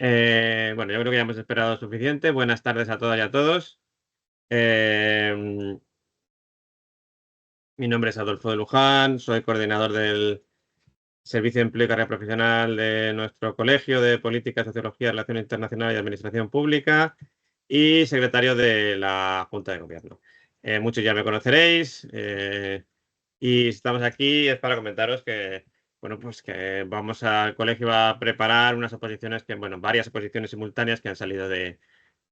Bueno, yo creo que ya hemos esperado suficiente. Buenas tardes a todas y a todos. Mi nombre es Adolfo de Luján, soy coordinador del Servicio de Empleo y Carrera Profesional de nuestro Colegio de Política, Sociología, Relaciones Internacionales y Administración Pública y secretario de la Junta de Gobierno. Muchos ya me conoceréis y estamos aquí es para comentaros que, bueno, pues que el colegio va a preparar unas oposiciones varias oposiciones simultáneas que han salido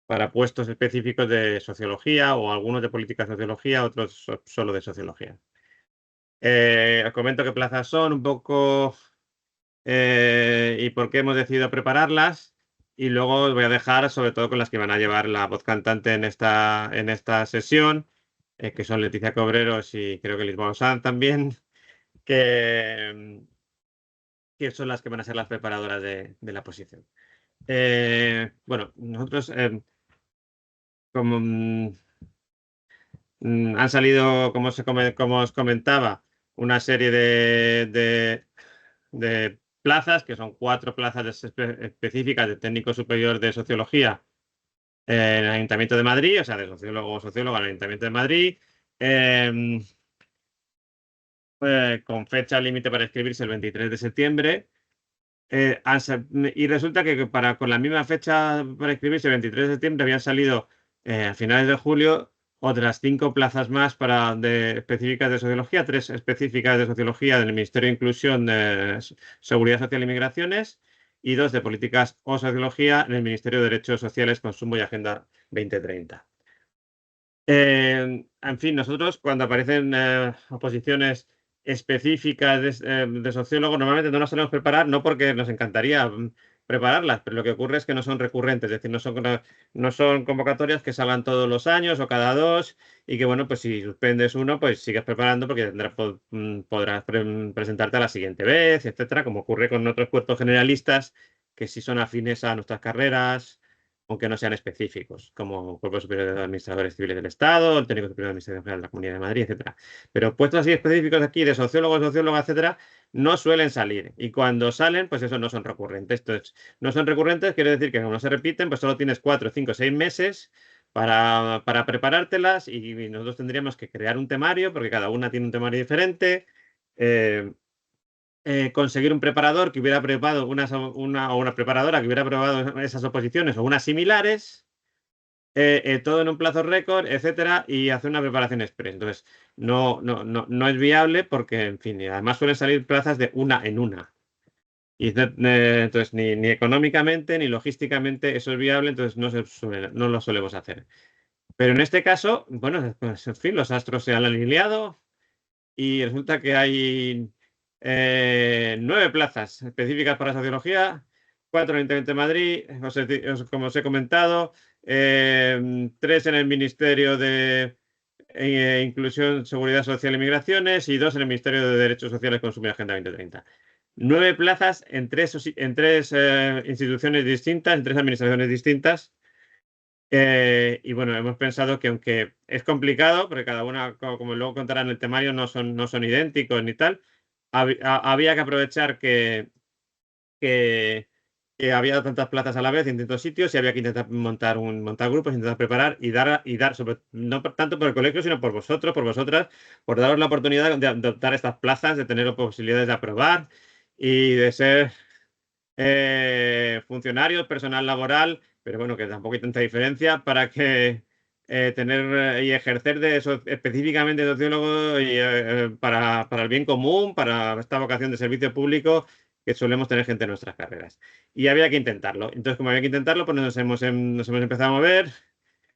para puestos específicos de sociología o algunos de política sociología, otros solo de sociología. Os comento qué plazas son un poco y por qué hemos decidido prepararlas. Y luego os voy a dejar, sobre todo con las que van a llevar la voz cantante en esta sesión, que son Leticia Cobreros y creo que Lisboa Sanz también, que, que son las que van a ser las preparadoras de la posición. Bueno, nosotros, como han salido, como os comentaba, una serie de plazas, que son 4 plazas específicas de técnico superior de sociología en el Ayuntamiento de Madrid, o sea, de sociólogo o socióloga en el Ayuntamiento de Madrid, eh, con fecha límite para inscribirse el 23 de septiembre. Y resulta que con la misma fecha para inscribirse, el 23 de septiembre, habían salido a finales de julio otras 5 plazas más específicas de sociología, 3 específicas de sociología del Ministerio de Inclusión, Seguridad Social y Migraciones, y 2 de políticas o sociología en el Ministerio de Derechos Sociales, Consumo y Agenda 2030. En fin, nosotros cuando aparecen oposiciones específicas de sociólogo, normalmente no las solemos preparar, no porque nos encantaría prepararlas, pero lo que ocurre es que no son recurrentes, es decir, no son convocatorias que salgan todos los años o cada 2 y que, bueno, pues si suspendes uno, pues sigues preparando porque podrás presentarte a la siguiente vez, etcétera, como ocurre con otros cuerpos generalistas que sí son afines a nuestras carreras, aunque no sean específicos, como Cuerpo Superior de Administradores Civiles del Estado, el Técnico Superior de Administración General de la Comunidad de Madrid, etcétera. Pero puestos así específicos aquí de sociólogo, socióloga, etcétera, no suelen salir. Y cuando salen, pues eso no son recurrentes. Entonces, no son recurrentes, quiere decir que como no se repiten, pues solo tienes 4, 5, 6 meses para preparártelas y nosotros tendríamos que crear un temario, porque cada una tiene un temario diferente. Eh, Conseguir un preparador que hubiera preparado o una preparadora que hubiera preparado esas oposiciones o unas similares, todo en un plazo récord, etcétera, y hacer una preparación express. Entonces, no es viable porque, en fin, y además suelen salir plazas de una en una. Y entonces, ni económicamente ni logísticamente eso es viable, entonces no lo solemos hacer. Pero en este caso, bueno, pues, en fin, los astros se han alineado y resulta que hay 9 plazas específicas para sociología, 4 en el Ayuntamiento de Madrid, como os he comentado, 3 en el Ministerio de Inclusión, Seguridad Social y Migraciones y 2 en el Ministerio de Derechos Sociales, Consumo y Agenda 2030. 9 plazas en tres instituciones distintas, en 3 administraciones distintas. Y bueno, hemos pensado que aunque es complicado, porque cada una, como luego contarán en el temario, no son idénticos ni tal, había que aprovechar que, que había tantas plazas a la vez en distintos sitios y había que intentar montar grupos, intentar preparar y dar no tanto por el colegio, sino por vosotros, por vosotras, por daros la oportunidad de optar a estas plazas, de tener posibilidades de aprobar y de ser funcionarios, personal laboral, pero bueno, que tampoco hay tanta diferencia para que tener y ejercer de eso específicamente de sociólogo y, para el bien común, para esta vocación de servicio público que solemos tener gente en nuestras carreras. Y había que intentarlo. Entonces, como había que intentarlo, pues nos hemos empezado a mover.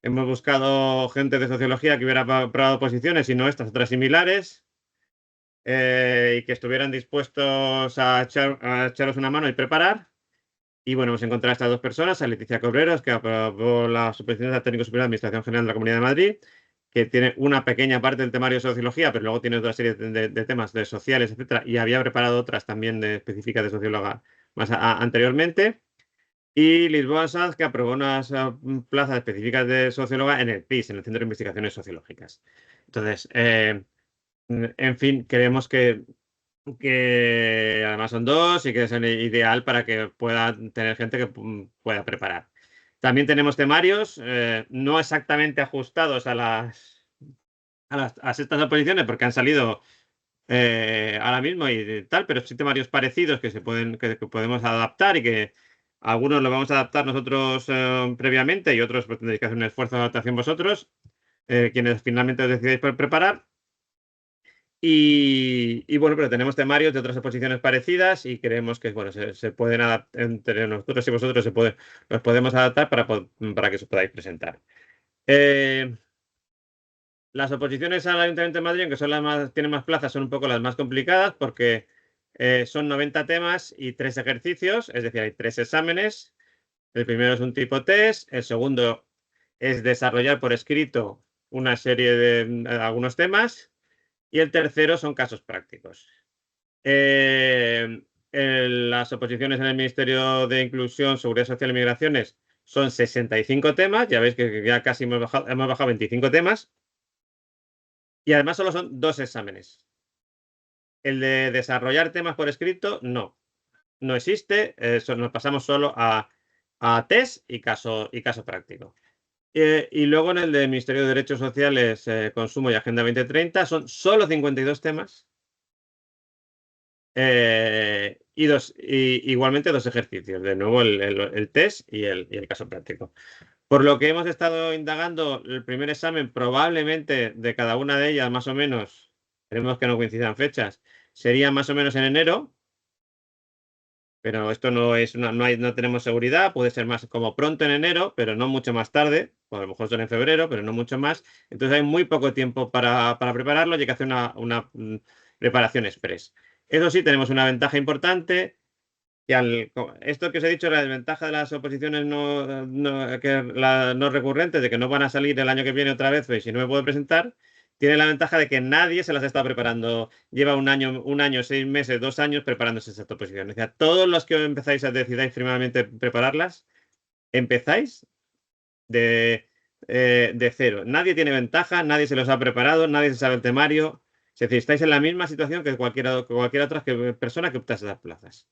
Hemos buscado gente de sociología que hubiera probado posiciones y no estas, otras similares, y que estuvieran dispuestos a echaros una mano y preparar. Y bueno, hemos encontrado a estas 2 personas, a Leticia Cobreros, que aprobó las oposiciones a Técnico Superior de Administración General de la Comunidad de Madrid, que tiene una pequeña parte del temario de sociología, pero luego tiene otra serie de temas de sociales, etcétera, y había preparado otras también específicas de socióloga más anteriormente. Y Lisboa Sanz, que aprobó unas plazas específicas de socióloga en el PIS, en el Centro de Investigaciones Sociológicas. Entonces, en fin, creemos que que además son 2 y que es ideal para que pueda tener gente que pueda preparar. También tenemos temarios, no exactamente ajustados a estas oposiciones, porque han salido ahora mismo y tal, pero sí temarios parecidos que que podemos adaptar y que algunos los vamos a adaptar nosotros previamente y otros pues, tendréis que hacer un esfuerzo de adaptación vosotros, quienes finalmente os decidáis por preparar. Y bueno, pero tenemos temarios de otras exposiciones parecidas y creemos que bueno, se pueden adaptar entre nosotros y vosotros, los podemos adaptar para que os podáis presentar. Las oposiciones al Ayuntamiento de Madrid, que son tienen más plazas, son un poco las más complicadas porque son 90 temas y 3 ejercicios, es decir, hay 3 exámenes. El primero es un tipo test, el segundo es desarrollar por escrito una serie de algunos temas y el tercero son casos prácticos. Las oposiciones en el Ministerio de Inclusión, Seguridad Social y Migraciones son 65 temas, ya veis que ya casi hemos bajado 25 temas. Y además solo son 2 exámenes. El de desarrollar temas por escrito, no existe. Nos pasamos solo a test y caso práctico. Y luego en el de Ministerio de Derechos Sociales, Consumo y Agenda 2030 son solo 52 temas. Igualmente 2 ejercicios. De nuevo el test y el caso práctico. Por lo que hemos estado indagando, el primer examen probablemente de cada una de ellas, más o menos, esperemos que no coincidan fechas, sería más o menos en enero, pero esto no tenemos seguridad, puede ser más como pronto en enero, pero no mucho más tarde, o a lo mejor son en febrero, pero no mucho más. Entonces hay muy poco tiempo para prepararlo y hay que hacer una preparación express. Eso sí, tenemos una ventaja importante esto que os he dicho, la desventaja de las oposiciones no recurrentes, de que no van a salir el año que viene otra vez, pues, si no me puedo presentar, tiene la ventaja de que nadie se las está preparando. Lleva un año, 6 meses, 2 años preparándose esas oposiciones. O sea, todos los que decidáis primeramente prepararlas, empezáis de cero. Nadie tiene ventaja, nadie se los ha preparado, nadie se sabe el temario. Es decir, estáis en la misma situación que cualquier otra persona que opta a esas plazas.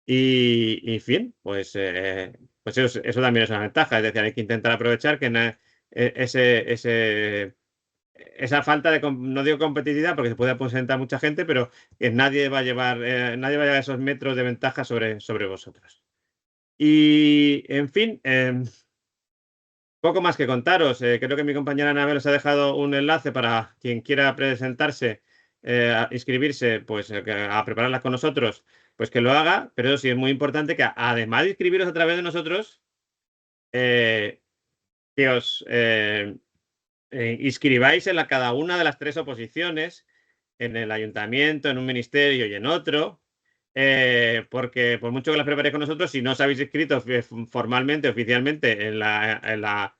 En fin, pues eso también es una ventaja. Es decir, hay que intentar aprovechar que esa falta de, no digo competitividad, porque se puede presentar mucha gente, pero que nadie va a llevar esos metros de ventaja sobre vosotros. Y, en fin, poco más que contaros. Creo que mi compañera Anabel os ha dejado un enlace para quien quiera presentarse, a inscribirse, pues a prepararlas con nosotros, pues que lo haga. Pero eso sí es muy importante que además de inscribiros a través de nosotros, eh, que os inscribáis en cada una de las 3 oposiciones, en el ayuntamiento, en un ministerio y en otro. Porque por mucho que las preparéis con nosotros, si no os habéis inscrito formalmente, oficialmente en la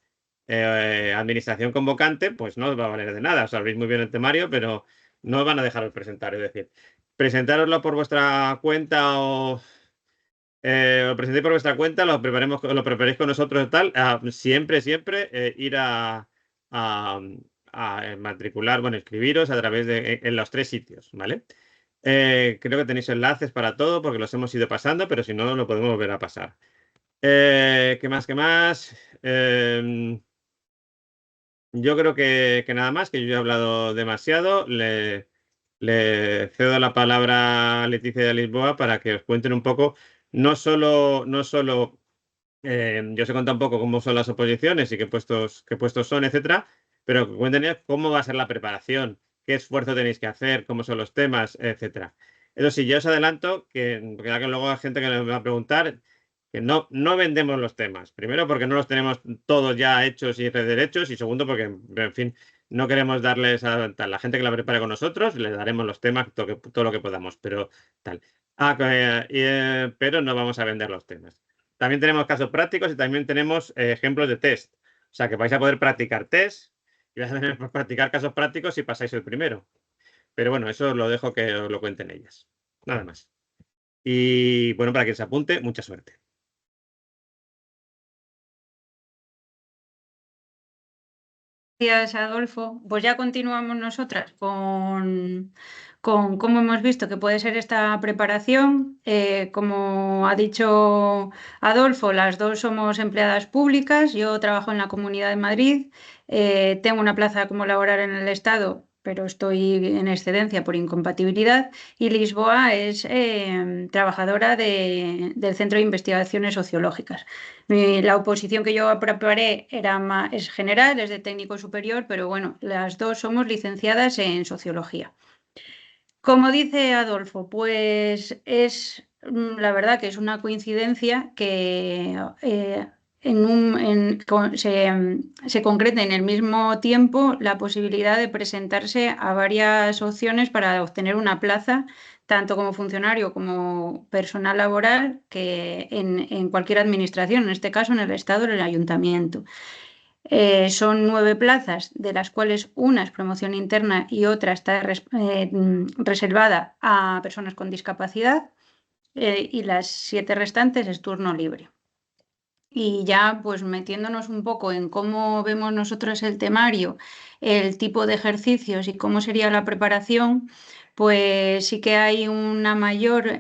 administración convocante, pues no os va a valer de nada. Os sabréis muy bien el temario, pero no os van a dejaros presentar. Es decir, presentároslo por vuestra cuenta o presentéis por vuestra cuenta, lo preparéis con nosotros y tal. Siempre ir a, matricular, bueno, inscribiros a través en los 3 sitios, ¿vale? Creo que tenéis enlaces para todo porque los hemos ido pasando, pero si no, lo podemos volver a pasar. ¿Qué más? ¿Qué más? Yo creo que nada más, que yo ya he hablado demasiado. Le cedo la palabra a Leticia de Lisboa para que os cuenten un poco, no solo yo os he contado un poco cómo son las oposiciones y qué puestos son, etcétera, pero que cuenten ellos cómo va a ser la preparación, qué esfuerzo tenéis que hacer, cómo son los temas, etcétera. Eso sí, yo os adelanto porque ya que luego hay gente que me va a preguntar, que no vendemos los temas. Primero, porque no los tenemos todos ya hechos y derechos, y segundo, porque, en fin, no queremos darles a la gente que la prepare con nosotros, les daremos los temas, todo lo que podamos, pero tal. Pero no vamos a vender los temas. También tenemos casos prácticos y también tenemos ejemplos de test. O sea, que vais a poder practicar test y vais a tener que practicar casos prácticos si pasáis el primero. Pero bueno, eso os lo dejo que os lo cuenten ellas. Nada más. Y bueno, para quien se apunte, mucha suerte. Gracias, Adolfo. Pues ya continuamos nosotras con con cómo hemos visto que puede ser esta preparación. Como ha dicho Adolfo, las dos somos empleadas públicas. Yo trabajo en la Comunidad de Madrid, tengo una plaza como laboral en el Estado, pero estoy en excedencia por incompatibilidad. Y Lisboa es trabajadora del Centro de Investigaciones Sociológicas. La oposición que yo preparé es general, es de técnico superior, pero bueno, las dos somos licenciadas en Sociología. Como dice Adolfo, pues es la verdad que es una coincidencia que se concrete en el mismo tiempo la posibilidad de presentarse a varias opciones para obtener una plaza, tanto como funcionario como personal laboral, que en cualquier administración, en este caso en el Estado, en el Ayuntamiento. Son 9 plazas, de las cuales una es promoción interna y otra está reservada a personas con discapacidad, y las 7 restantes es turno libre. Y ya pues metiéndonos un poco en cómo vemos nosotros el temario, el tipo de ejercicios y cómo sería la preparación, pues sí que hay una mayor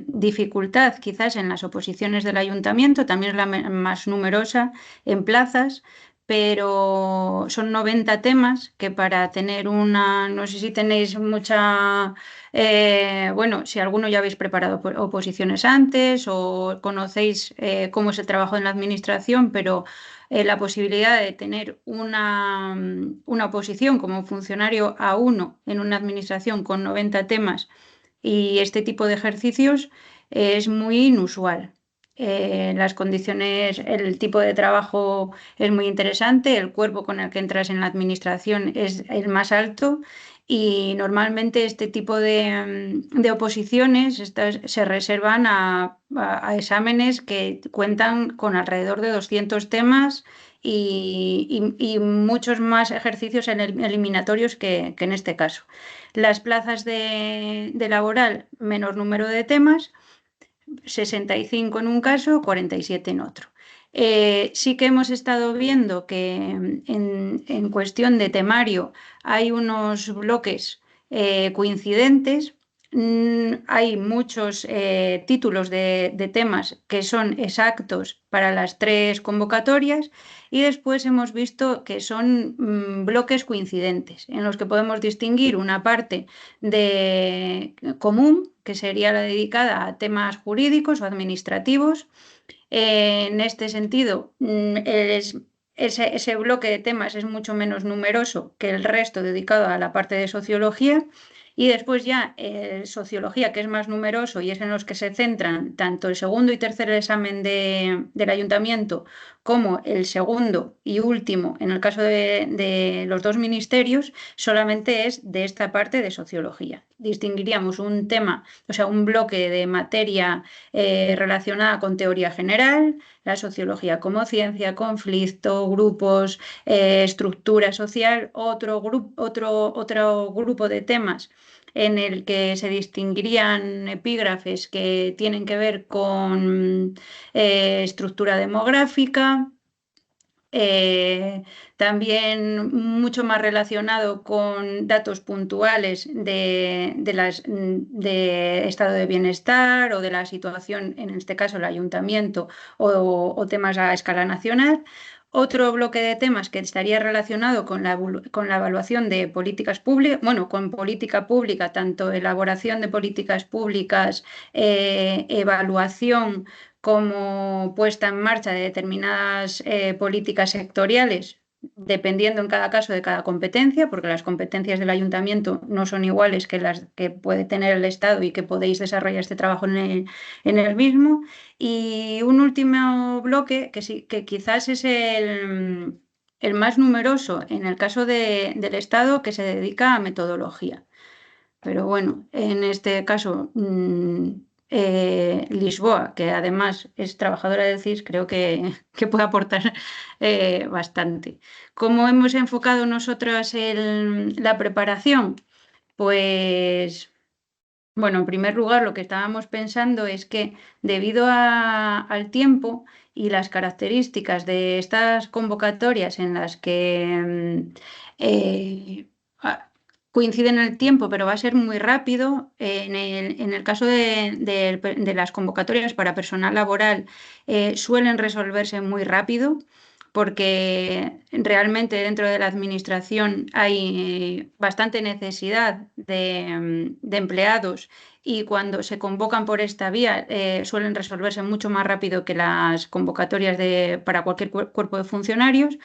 dificultad quizás en las oposiciones del ayuntamiento, también es la más numerosa en plazas, pero son 90 temas que para tener no sé si tenéis mucha bueno, si alguno ya habéis preparado oposiciones antes o conocéis cómo es el trabajo en la administración, pero la posibilidad de tener una oposición como funcionario A1 en una administración con 90 temas y este tipo de ejercicios es muy inusual. Las condiciones, el tipo de trabajo es muy interesante, el cuerpo con el que entras en la administración es el más alto y normalmente este tipo de oposiciones se reservan a exámenes que cuentan con alrededor de 200 temas y muchos más ejercicios eliminatorios que en este caso. Las plazas de laboral, menor número de temas, 65 en un caso, 47 en otro. Sí que hemos estado viendo que en cuestión de temario hay unos bloques coincidentes. Hay muchos títulos de temas que son exactos para las 3 convocatorias y después hemos visto que son bloques coincidentes en los que podemos distinguir una parte de común, que sería la dedicada a temas jurídicos o administrativos. En este sentido, ese bloque de temas es mucho menos numeroso que el resto dedicado a la parte de sociología. Y después ya sociología, que es más numeroso y es en los que se centran tanto el segundo y tercer examen del ayuntamiento como el segundo y último, en el caso de los dos ministerios, solamente es de esta parte de sociología. Distinguiríamos un tema, o sea, un bloque de materia relacionada con teoría general, la sociología como ciencia, conflicto, grupos, estructura social, otro grupo de temas en el que se distinguirían epígrafes que tienen que ver con estructura demográfica. Eh, También mucho más relacionado con datos puntuales de estado de bienestar o de la situación, en este caso el ayuntamiento, o temas a escala nacional. Otro bloque de temas que estaría relacionado con la evaluación de políticas públicas, bueno, con política pública, tanto elaboración de políticas públicas, evaluación como puesta en marcha de determinadas políticas sectoriales, dependiendo en cada caso de cada competencia, porque las competencias del ayuntamiento no son iguales que las que puede tener el Estado y que podéis desarrollar este trabajo en el mismo. Y un último bloque que quizás es el más numeroso en el caso del Estado, que se dedica a metodología. Pero bueno, en este caso, Lisboa, que además es trabajadora del CIS, creo que puede aportar bastante. ¿Cómo hemos enfocado nosotros la preparación? Pues, bueno, en primer lugar, lo que estábamos pensando es que debido al tiempo y las características de estas convocatorias en las que coincide en el tiempo, pero va a ser muy rápido. En el caso de las convocatorias para personal laboral, suelen resolverse muy rápido porque realmente dentro de la administración hay bastante necesidad de empleados y cuando se convocan por esta vía suelen resolverse mucho más rápido que las convocatorias para cualquier cuerpo de funcionarios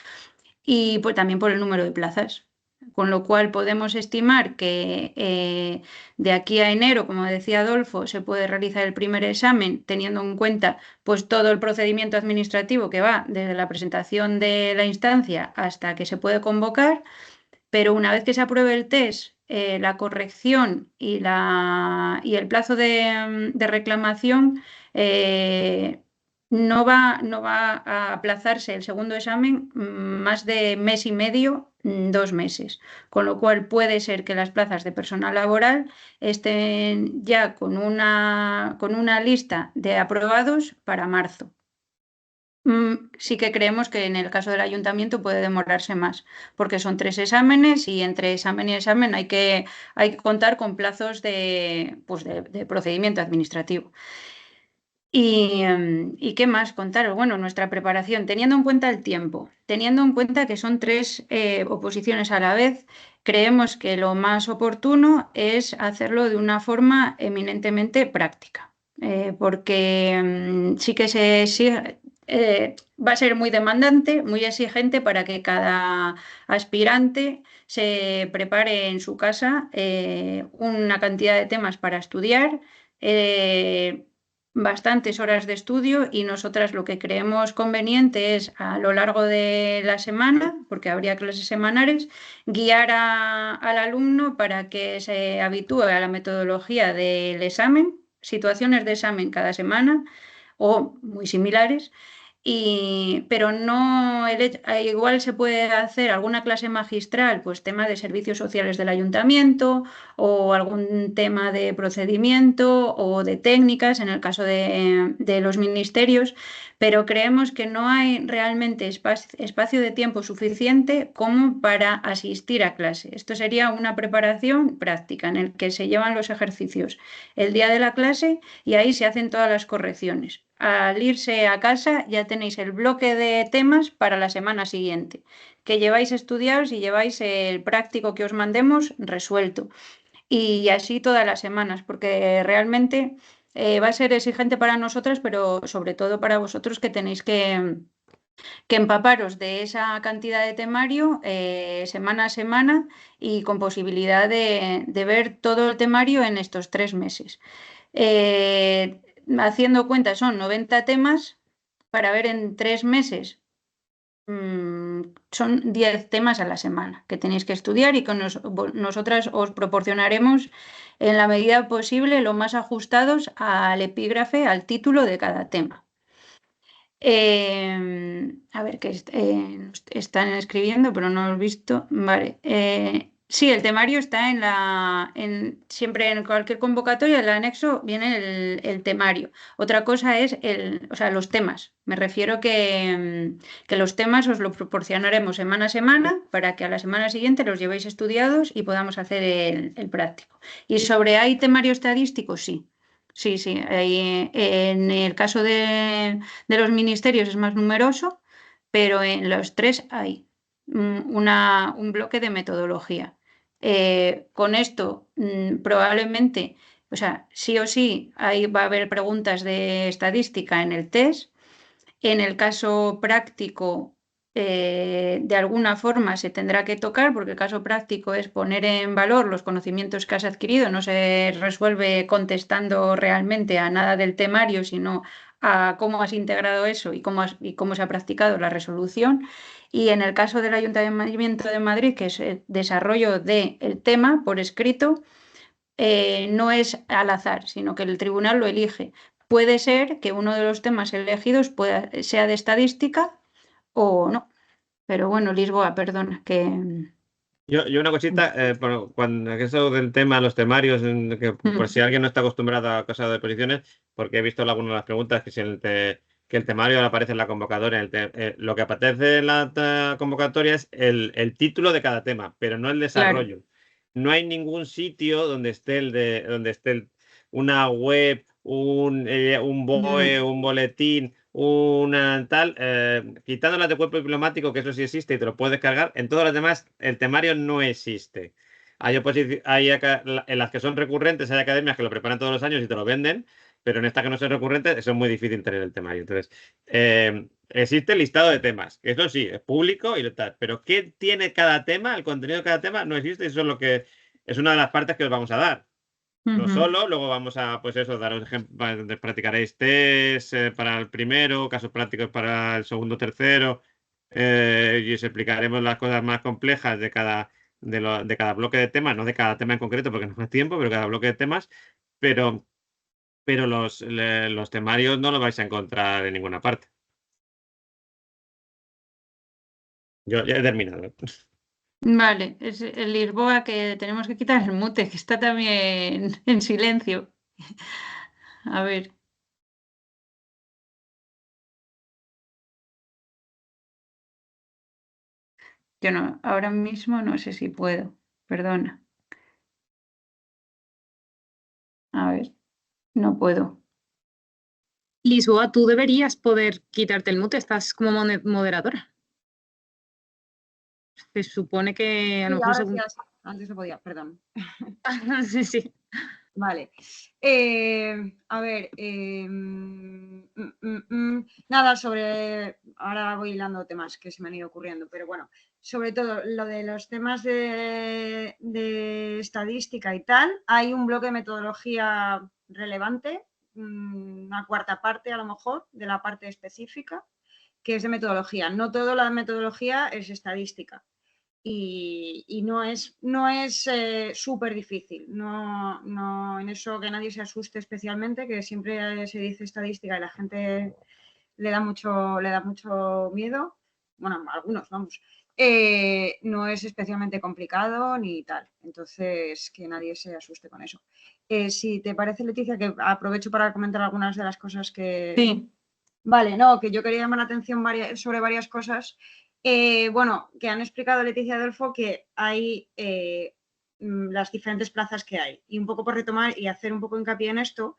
y pues, también por el número de plazas. Con lo cual podemos estimar que de aquí a enero, como decía Adolfo, se puede realizar el primer examen teniendo en cuenta pues, todo el procedimiento administrativo que va desde la presentación de la instancia hasta que se puede convocar, pero una vez que se apruebe el test, la corrección y el plazo de reclamación, no va a aplazarse el segundo examen más de mes y medio, 2 meses. Con lo cual puede ser que las plazas de personal laboral estén ya con una lista de aprobados para marzo. Sí que creemos que en el caso del ayuntamiento puede demorarse más, porque son 3 exámenes y entre examen y examen hay que contar con plazos pues de procedimiento administrativo. ¿Y qué más contaros? Bueno, nuestra preparación, teniendo en cuenta el tiempo, teniendo en cuenta que son 3 oposiciones a la vez, creemos que lo más oportuno es hacerlo de una forma eminentemente práctica, porque sí que va a ser muy demandante, muy exigente para que cada aspirante se prepare en su casa una cantidad de temas para estudiar. Bastantes horas de estudio y nosotras lo que creemos conveniente es a lo largo de la semana, porque habría clases semanales, guiar al alumno para que se habitúe a la metodología del examen, situaciones de examen cada semana o muy similares pero no, igual se puede hacer alguna clase magistral, pues tema de servicios sociales del ayuntamiento o algún tema de procedimiento o de técnicas en el caso de los ministerios, pero creemos que no hay realmente espacio de tiempo suficiente como para asistir a clase. Esto sería una preparación práctica en el que se llevan los ejercicios el día de la clase y ahí se hacen todas las correcciones. Al irse a casa ya tenéis el bloque de temas para la semana siguiente, que lleváis estudiados y lleváis el práctico que os mandemos resuelto. Y así todas las semanas, porque realmente va a ser exigente para nosotras, pero sobre todo para vosotros que tenéis que empaparos de esa cantidad de temario semana a semana y con posibilidad de ver todo el temario en estos 3 meses. Haciendo cuenta, son 90 temas para ver en 3 meses. Son 10 temas a la semana que tenéis que estudiar y que nosotras os proporcionaremos en la medida posible lo más ajustados al epígrafe, al título de cada tema. A ver, que están escribiendo, pero no lo he visto. Vale. Sí, el temario está siempre en cualquier convocatoria, el anexo viene el temario. Otra cosa es o sea, los temas. Me refiero que los temas os los proporcionaremos semana a semana para que a la semana siguiente los llevéis estudiados y podamos hacer el práctico. ¿Y sobre hay temario estadístico? Sí. Sí, sí. En el caso de los ministerios es más numeroso, pero en los 3 hay un bloque de metodología. Con esto, probablemente, o sea, sí o sí, ahí va a haber preguntas de estadística en el test. En el caso práctico, de alguna forma se tendrá que tocar, porque el caso práctico es poner en valor los conocimientos que has adquirido, no se resuelve contestando realmente a nada del temario, sino a cómo has integrado eso y cómo se ha practicado la resolución. Y en el caso del Ayuntamiento de Madrid, que es el desarrollo del tema por escrito, no es al azar, sino que el tribunal lo elige. Puede ser que uno de los temas elegidos sea de estadística o no. Pero bueno, Lisboa, perdona, que... Yo una cosita, cuando eso del tema, los temarios, que por si alguien no está acostumbrado a cosas de posiciones, porque he visto algunas de las preguntas que si que el temario aparece en la convocatoria. Lo que aparece en la convocatoria es el título de cada tema, pero no el Claro, desarrollo. no hay ningún sitio donde esté una web, un BOE, un boletín, una tal, quitando las de cuerpo diplomático, que eso sí existe y te lo puedes cargar, en todos los demás el temario no existe. En las que son recurrentes hay academias que lo preparan todos los años y te lo venden, pero en estas que no son recurrentes eso es muy difícil tener el temario. Entonces, existe el listado de temas, que eso sí, es público y tal, pero ¿qué tiene cada tema? El contenido de cada tema no existe y eso es lo que es una de las partes que os vamos a dar. No solo, luego vamos a, pues eso, daros ejemplos, practicaréis test para el primero, casos prácticos para el segundo, tercero, y os explicaremos las cosas más complejas de cada bloque de temas, no de cada tema en concreto porque no es tiempo, pero cada bloque de temas, pero, pero los temarios no los vais a encontrar en ninguna parte. Yo ya he terminado. Vale, es el Lisboa que tenemos que quitar el mute, que está también en silencio. A ver. Yo no, ahora mismo no sé si puedo. Perdona. A ver, no puedo. Lisboa, tú deberías poder quitarte el mute, estás como moderadora. Se supone que a lo mejor... Antes no podía, perdón. Sí, sí. Vale. A ver, nada sobre... Ahora voy hilando temas que se me han ido ocurriendo, pero bueno, sobre todo lo de los temas de estadística y tal, hay un bloque de metodología relevante, una cuarta parte a lo mejor de la parte específica, que es de metodología. No toda la metodología es estadística. Y no es súper difícil, no en eso que nadie se asuste especialmente, que siempre se dice estadística y la gente le da mucho miedo, bueno, algunos, vamos, no es especialmente complicado ni tal, entonces que nadie se asuste con eso. Si te parece, Leticia, que aprovecho para comentar algunas de las cosas que... Sí. Vale, no, que yo quería llamar la atención sobre varias cosas. Bueno, que han explicado Leticia Adolfo que hay las diferentes plazas que hay. Y un poco por retomar y hacer un poco hincapié en esto,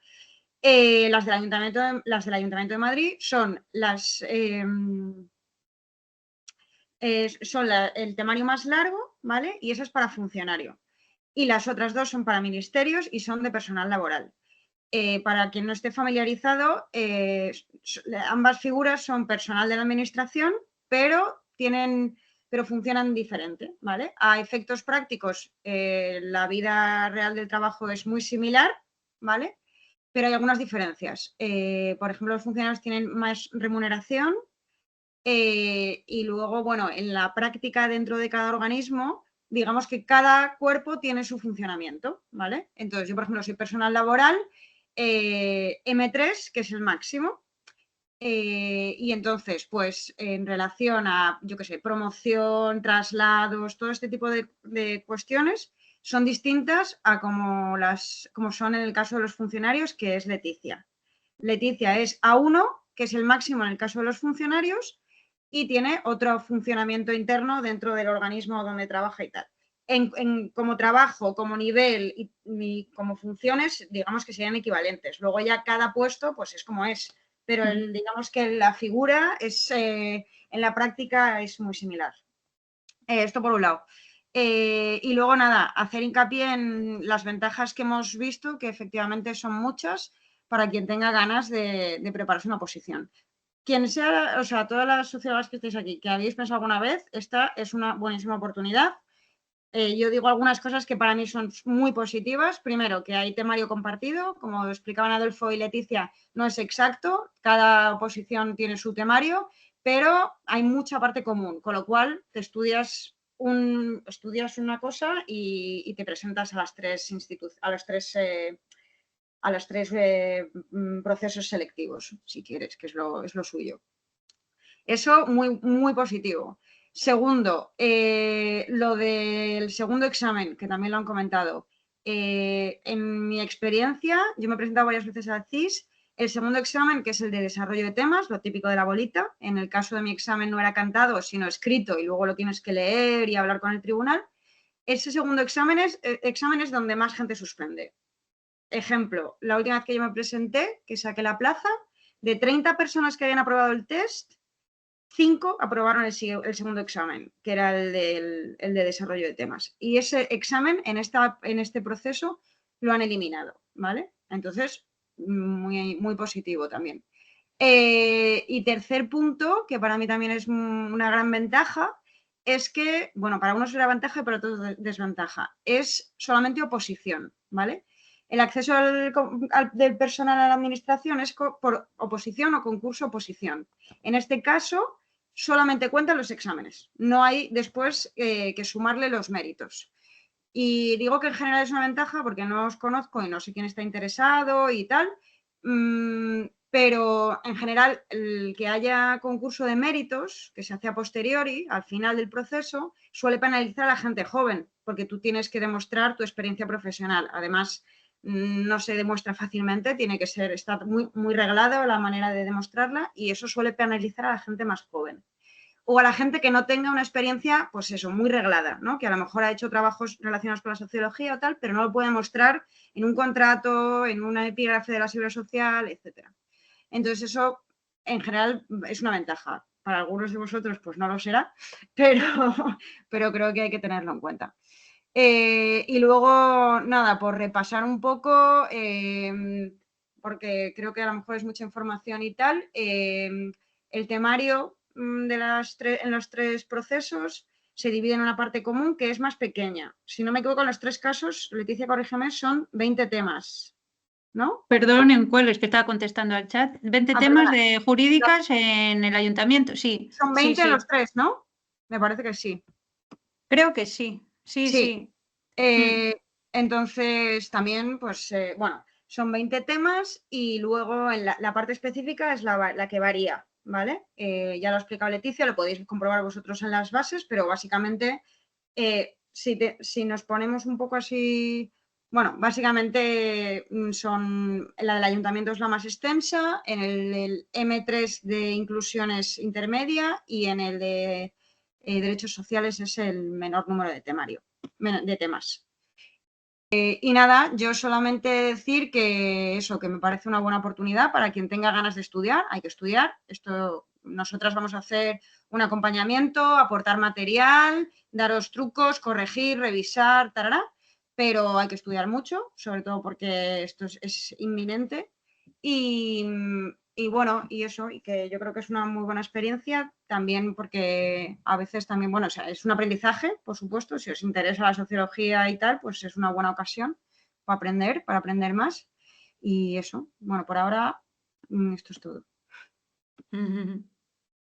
las del Ayuntamiento de Madrid son el temario más largo, ¿vale? Y eso es para funcionario. Y las otras dos son para ministerios y son de personal laboral. Para quien no esté familiarizado, ambas figuras son personal de la administración, pero funcionan diferente, ¿vale? A efectos prácticos, la vida real del trabajo es muy similar, ¿vale? Pero hay algunas diferencias. Por ejemplo, los funcionarios tienen más remuneración y luego, bueno, en la práctica dentro de cada organismo, digamos que cada cuerpo tiene su funcionamiento, ¿vale? Entonces, yo, por ejemplo, soy personal laboral, M3, que es el máximo, y entonces, pues, en relación a, yo qué sé, promoción, traslados, todo este tipo de cuestiones son distintas a como son en el caso de los funcionarios, que es Leticia. Leticia es A1, que es el máximo en el caso de los funcionarios, y tiene otro funcionamiento interno dentro del organismo donde trabaja y tal. Como trabajo, como nivel y como funciones, digamos que serían equivalentes. Luego ya cada puesto, pues es como es. Pero digamos que la figura en la práctica es muy similar. Esto por un lado. Y luego nada, hacer hincapié en las ventajas que hemos visto, que efectivamente son muchas, para quien tenga ganas de prepararse una oposición. Quien sea, o sea, todas las sociólogas que estéis aquí, que habéis pensado alguna vez, esta es una buenísima oportunidad. Yo digo algunas cosas que para mí son muy positivas. Primero, que hay temario compartido, como explicaban Adolfo y Leticia, no es exacto, cada oposición tiene su temario, pero hay mucha parte común, con lo cual te estudias una cosa y te presentas a las tres procesos selectivos, si quieres, que es lo suyo. Eso muy, muy positivo. Segundo, lo del segundo examen, que también lo han comentado. En mi experiencia, yo me he presentado varias veces al CIS, el segundo examen, que es el de desarrollo de temas, lo típico de la bolita. En el caso de mi examen no era cantado, sino escrito y luego lo tienes que leer y hablar con el tribunal. ese segundo examen es donde más gente suspende. Ejemplo, la última vez que yo me presenté, que saqué la plaza, de 30 personas que habían aprobado el test, 5 aprobaron el segundo examen, que era el de desarrollo de temas. Y ese examen en este proceso lo han eliminado, ¿vale? Entonces, muy, muy positivo también. Y tercer punto, que para mí también es una gran ventaja, es que, bueno, para unos será ventaja y para otros desventaja. Es solamente oposición, ¿vale? El acceso del personal a la administración es por oposición o concurso-oposición. En este caso, solamente cuentan los exámenes. No hay después que sumarle los méritos. Y digo que en general es una ventaja porque no os conozco y no sé quién está interesado y tal, pero en general el que haya concurso de méritos, que se hace a posteriori, al final del proceso, suele penalizar a la gente joven, porque tú tienes que demostrar tu experiencia profesional. Además, no se demuestra fácilmente, tiene que estar muy, muy reglado la manera de demostrarla y eso suele penalizar a la gente más joven. O a la gente que no tenga una experiencia, pues eso, muy reglada, ¿no? Que a lo mejor ha hecho trabajos relacionados con la sociología o tal, pero no lo puede mostrar en un contrato, en una epígrafe de la seguridad social, etcétera. Entonces eso, en general, es una ventaja. Para algunos de vosotros, pues no lo será, pero creo que hay que tenerlo en cuenta. Y luego, nada, por repasar un poco, porque creo que a lo mejor es mucha información y tal, el temario en los 3 procesos se divide en una parte común que es más pequeña. Si no me equivoco, en los 3 casos, Leticia, corrígeme, son 20 temas, ¿no? Perdón, ¿en cuál? Es que estaba contestando al chat. 20 temas perdona. de jurídicas en el ayuntamiento, sí. Son 20 en los 3, ¿no? Me parece que sí. Creo que sí, sí. Entonces, también, pues, bueno, son 20 temas y luego en la parte específica es la que varía, ¿vale? Ya lo ha explicado Leticia, lo podéis comprobar vosotros en las bases, pero básicamente, si nos ponemos un poco así, bueno, básicamente la del ayuntamiento es la más extensa, en el M3 de inclusión es intermedia y en el de derechos sociales es el menor número de temas. Y nada, yo solamente decir que eso, que me parece una buena oportunidad para quien tenga ganas de estudiar, hay que estudiar. Nosotras vamos a hacer un acompañamiento, aportar material, daros trucos, corregir, revisar, tarará, pero hay que estudiar mucho, sobre todo porque esto es inminente. Y bueno, y eso, y que yo creo que es una muy buena experiencia también porque a veces también, bueno, o sea, es un aprendizaje, por supuesto, si os interesa la sociología y tal, pues es una buena ocasión para aprender más. Y eso, bueno, por ahora esto es todo.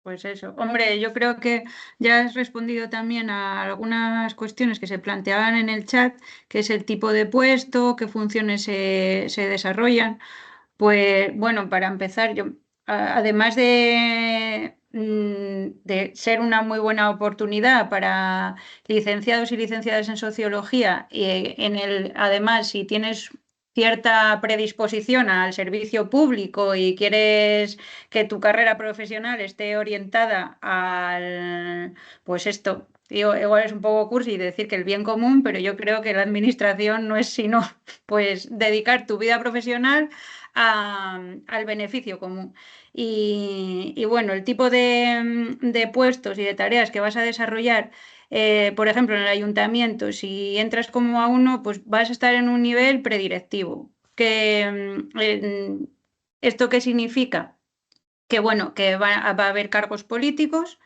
Pues eso. Hombre, yo creo que ya has respondido también a algunas cuestiones que se planteaban en el chat, que es el tipo de puesto, qué funciones se desarrollan. Pues bueno, para empezar, además de ser una muy buena oportunidad para licenciados y licenciadas en sociología, y además, si tienes cierta predisposición al servicio público y quieres que tu carrera profesional esté orientada pues esto. Igual es un poco cursi decir que el bien común, pero yo creo que la administración no es sino pues dedicar tu vida profesional al beneficio común. Y bueno, el tipo de puestos y de tareas que vas a desarrollar, por ejemplo, en el ayuntamiento, si entras como A1, pues vas a estar en un nivel predirectivo. ¿Esto qué significa? Que bueno, que va a haber cargos políticos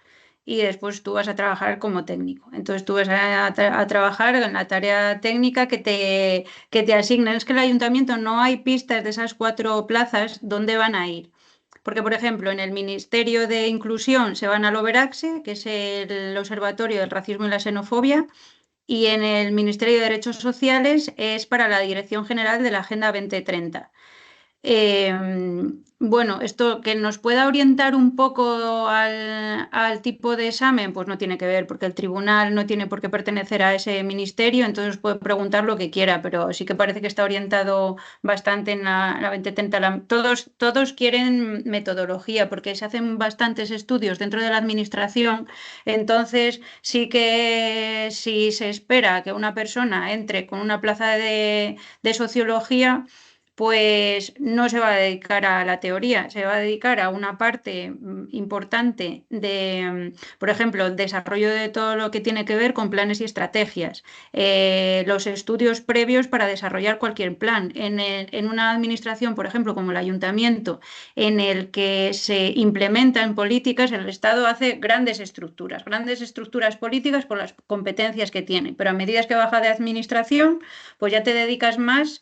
y después tú vas a trabajar como técnico. Entonces tú vas a trabajar en la tarea técnica que te asignan. Es que en el ayuntamiento no hay pistas de esas 4 plazas dónde van a ir. Porque, por ejemplo, en el Ministerio de Inclusión se van al Overaxe, que es el Observatorio del Racismo y la Xenofobia, y en el Ministerio de Derechos Sociales es para la Dirección General de la Agenda 2030. Bueno, esto que nos pueda orientar un poco al tipo de examen, pues no tiene que ver, porque el tribunal no tiene por qué pertenecer a ese ministerio, entonces puede preguntar lo que quiera, pero sí que parece que está orientado bastante en la 2030. Todos quieren metodología, porque se hacen bastantes estudios dentro de la administración, entonces sí que si se espera que una persona entre con una plaza de sociología, pues no se va a dedicar a la teoría, se va a dedicar a una parte importante de, por ejemplo, el desarrollo de todo lo que tiene que ver con planes y estrategias, los estudios previos para desarrollar cualquier plan. En una administración, por ejemplo, como el ayuntamiento, en el que se implementan políticas, el Estado hace grandes estructuras políticas por las competencias que tiene, pero a medida que baja de administración, pues ya te dedicas más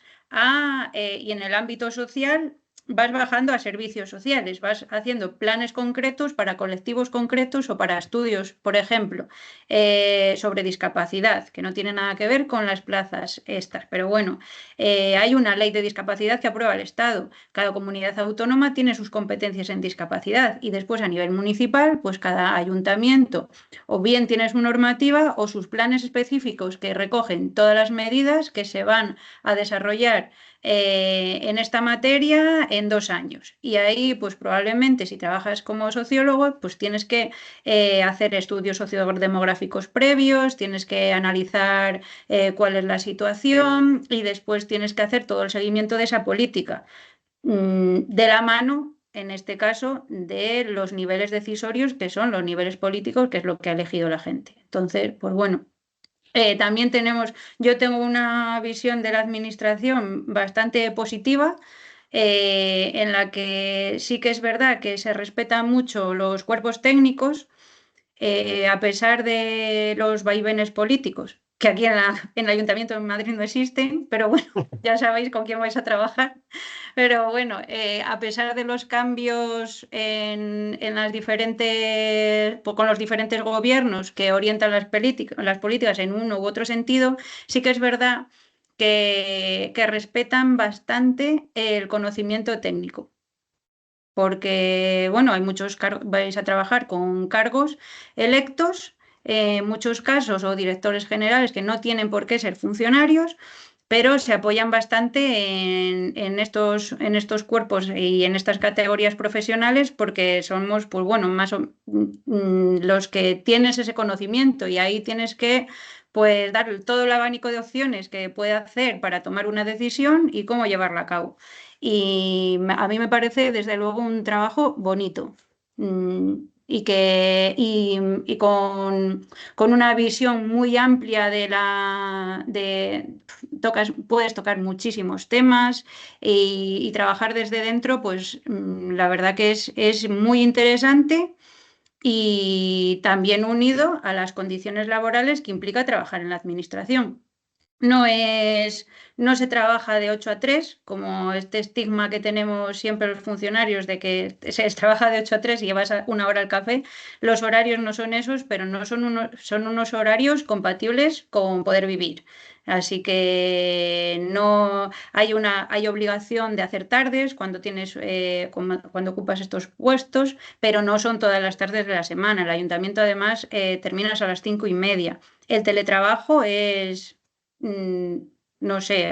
y en el ámbito social vas bajando a servicios sociales, vas haciendo planes concretos para colectivos concretos o para estudios, por ejemplo, sobre discapacidad, que no tiene nada que ver con las plazas estas, pero bueno, hay una ley de discapacidad que aprueba el Estado. Cada comunidad autónoma tiene sus competencias en discapacidad y después a nivel municipal, pues cada ayuntamiento o bien tiene su normativa o sus planes específicos que recogen todas las medidas que se van a desarrollar en esta materia en 2 años. Y ahí, pues probablemente si trabajas como sociólogo, pues tienes que hacer estudios sociodemográficos previos, tienes que analizar cuál es la situación y después tienes que hacer todo el seguimiento de esa política de la mano, en este caso, de los niveles decisorios, que son los niveles políticos, que es lo que ha elegido la gente. Entonces, pues bueno. También yo tengo una visión de la administración bastante positiva, en la que sí que es verdad que se respetan mucho los cuerpos técnicos, a pesar de los vaivenes políticos, que aquí en el Ayuntamiento de Madrid no existen, pero bueno, ya sabéis con quién vais a trabajar. Pero bueno, a pesar de los cambios en las con los diferentes gobiernos que orientan las políticas en uno u otro sentido, sí que es verdad que respetan bastante el conocimiento técnico. Porque, bueno, vais a trabajar con cargos electos, en muchos casos, o directores generales que no tienen por qué ser funcionarios, pero se apoyan bastante en estos cuerpos y en estas categorías profesionales porque somos, pues bueno, los que tienes ese conocimiento y ahí tienes que, pues, dar todo el abanico de opciones que puede hacer para tomar una decisión y cómo llevarla a cabo. Y a mí me parece, desde luego, un trabajo bonito. Y con una visión muy amplia puedes tocar muchísimos temas y trabajar desde dentro, pues la verdad que es muy interesante y también unido a las condiciones laborales que implica trabajar en la administración. No se trabaja de 8 a 3, como este estigma que tenemos siempre los funcionarios de que se trabaja de 8 a 3 y llevas una hora al café. Los horarios no son esos, pero no son unos horarios compatibles con poder vivir. Así que no hay obligación de hacer tardes cuando ocupas estos puestos, pero no son todas las tardes de la semana. El ayuntamiento además terminas a las 5:30. El teletrabajo no sé,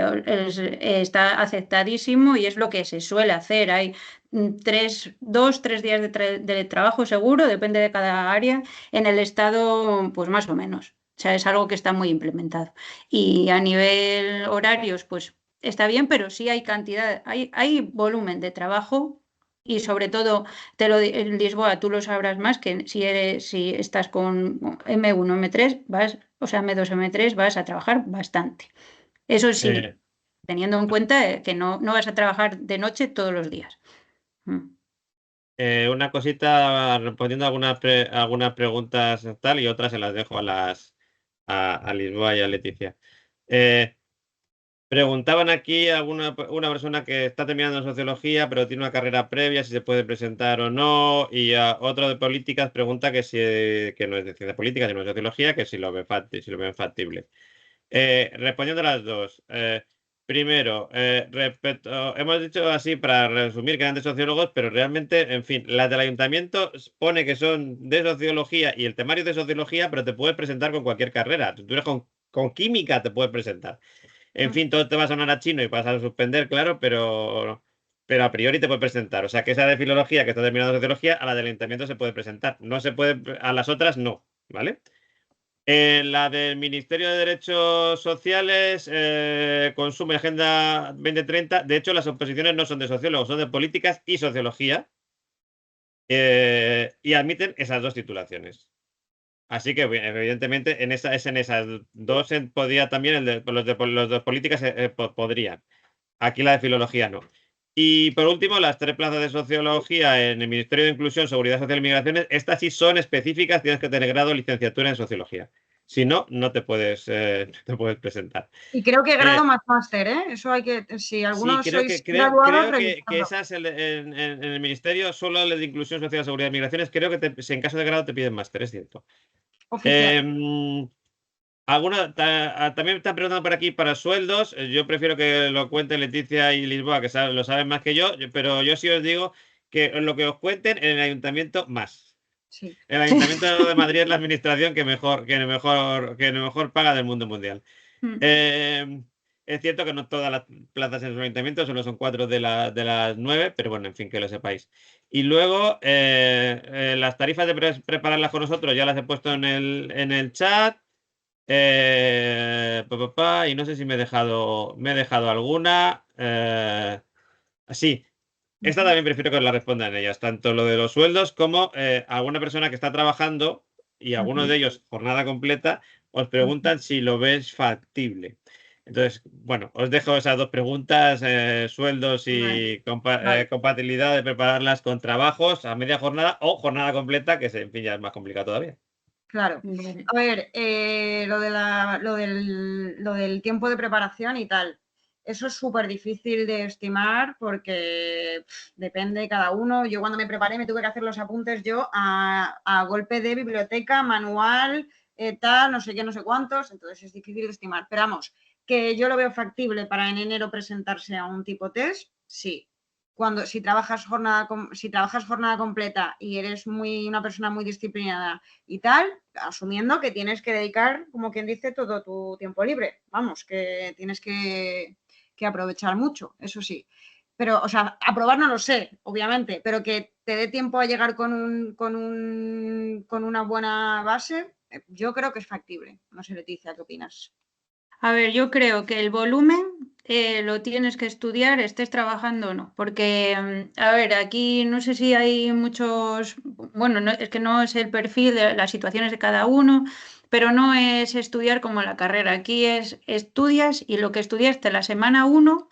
está aceptadísimo y es lo que se suele hacer. Hay 2, 3 días de trabajo seguro, depende de cada área. En el Estado, pues más o menos. O sea, es algo que está muy implementado. Y a nivel horarios, pues está bien, pero sí hay hay volumen de trabajo. Y sobre todo, en Lisboa tú lo sabrás más, que si estás con M1, M3, o sea, M2, M3, vas a trabajar bastante. Eso sí, teniendo en cuenta que no vas a trabajar de noche todos los días. Una cosita, respondiendo a algunas preguntas tal y otras se las dejo a Lisboa y a Leticia. Preguntaban aquí a una persona que está terminando sociología, pero tiene una carrera previa, si se puede presentar o no, y a otro de políticas pregunta que no es de ciencia política, sino de sociología, que si lo ven factible. Respondiendo a las dos, Primero, respecto, hemos dicho así para resumir que eran de sociólogos, pero realmente, en fin, las del ayuntamiento pone que son de sociología y el temario es de sociología, pero te puedes presentar con cualquier carrera. Tú eres con química te puedes presentar. En fin, todo te va a sonar a chino y vas a suspender, claro, pero a priori te puedes presentar. O sea, que esa de filología que está terminando sociología, a la del ayuntamiento se puede presentar. No se puede, a las otras no, ¿vale? La del Ministerio de Derechos Sociales, Consumo y Agenda 2030, de hecho las oposiciones no son de sociólogos, son de políticas y sociología, y admiten esas dos titulaciones. Así que, evidentemente, es en esas dos podría también, los de políticas podrían. Aquí la de filología no. Y por último, las 3 plazas de sociología en el Ministerio de Inclusión, Seguridad Social y Migraciones, estas sí son específicas, tienes que tener grado de licenciatura en sociología. Si no, no te puedes presentar. Y creo que grado más máster, ¿eh? Eso hay que, si alguno Sí, creo sois que graduados, esas en el Ministerio, solo las de Inclusión Social, Seguridad y Migraciones, creo que si en caso de grado te piden máster, es cierto. oficial. También me están preguntando por aquí para sueldos. Yo prefiero que lo cuenten Leticia y Lisboa, que lo saben más que yo, pero yo sí os digo que lo que os cuenten en el ayuntamiento más. Sí. El Ayuntamiento de Madrid es la administración que mejor paga del mundo mundial. Es cierto que no todas las plazas en su ayuntamiento, solo son 4 de las 9, pero bueno, en fin, que lo sepáis. Y luego, las tarifas de prepararlas con nosotros ya las he puesto en el chat. Y no sé si me he dejado alguna. Sí, esta también prefiero que os la respondan ellas, tanto lo de los sueldos como alguna persona que está trabajando y algunos de ellos jornada completa, os preguntan si lo ves factible. Entonces, bueno, os dejo esas dos preguntas, sueldos y compatibilidad de prepararlas con trabajos a media jornada o jornada completa, que en fin ya es más complicado todavía. Claro. A ver, lo del tiempo de preparación y tal, eso es súper difícil de estimar porque depende de cada uno. Yo cuando me preparé me tuve que hacer los apuntes yo a golpe de biblioteca, manual, tal, no sé qué, no sé cuántos, entonces es difícil de estimar. Pero vamos, que yo lo veo factible para en enero presentarse a un tipo test, sí. Si trabajas jornada completa y eres una persona muy disciplinada y tal, asumiendo que tienes que dedicar, como quien dice, todo tu tiempo libre. Vamos, que tienes que aprovechar mucho, eso sí. Pero, o sea, aprobar no lo sé, obviamente, pero que te dé tiempo a llegar con una buena base, yo creo que es factible. No sé, Leticia, ¿qué opinas? A ver, yo creo que el volumen lo tienes que estudiar, estés trabajando o no, porque, a ver, aquí no sé si hay muchos, bueno, es que no es el perfil de las situaciones de cada uno, pero no es estudiar como la carrera, aquí es estudias y lo que estudiaste la semana 1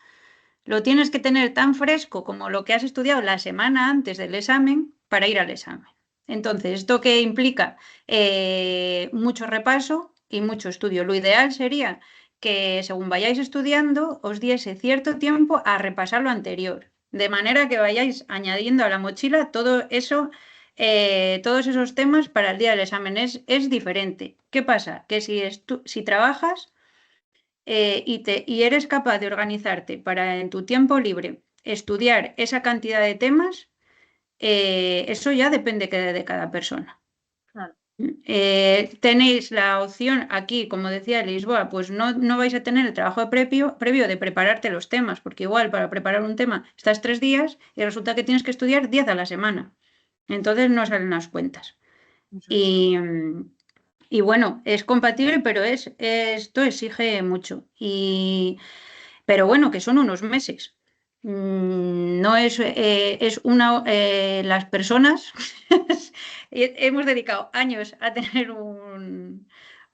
lo tienes que tener tan fresco como lo que has estudiado la semana antes del examen para ir al examen. Entonces, ¿esto qué implica? Mucho repaso y mucho estudio. Lo ideal sería que según vayáis estudiando os diese cierto tiempo a repasar lo anterior, de manera que vayáis añadiendo a la mochila todo eso, todos esos temas para el día del examen. Es diferente. ¿Qué pasa? Que si trabajas y eres capaz de organizarte para en tu tiempo libre estudiar esa cantidad de temas, eso ya depende de cada persona. Claro. Tenéis la opción aquí, como decía Lisboa, pues no vais a tener el trabajo previo de prepararte los temas, porque igual para preparar un tema estás 3 días y resulta que tienes que estudiar 10 a la semana. Entonces no salen las cuentas. Y bueno, es compatible, pero esto exige mucho. Pero bueno, que son unos meses. No es las personas hemos dedicado años a tener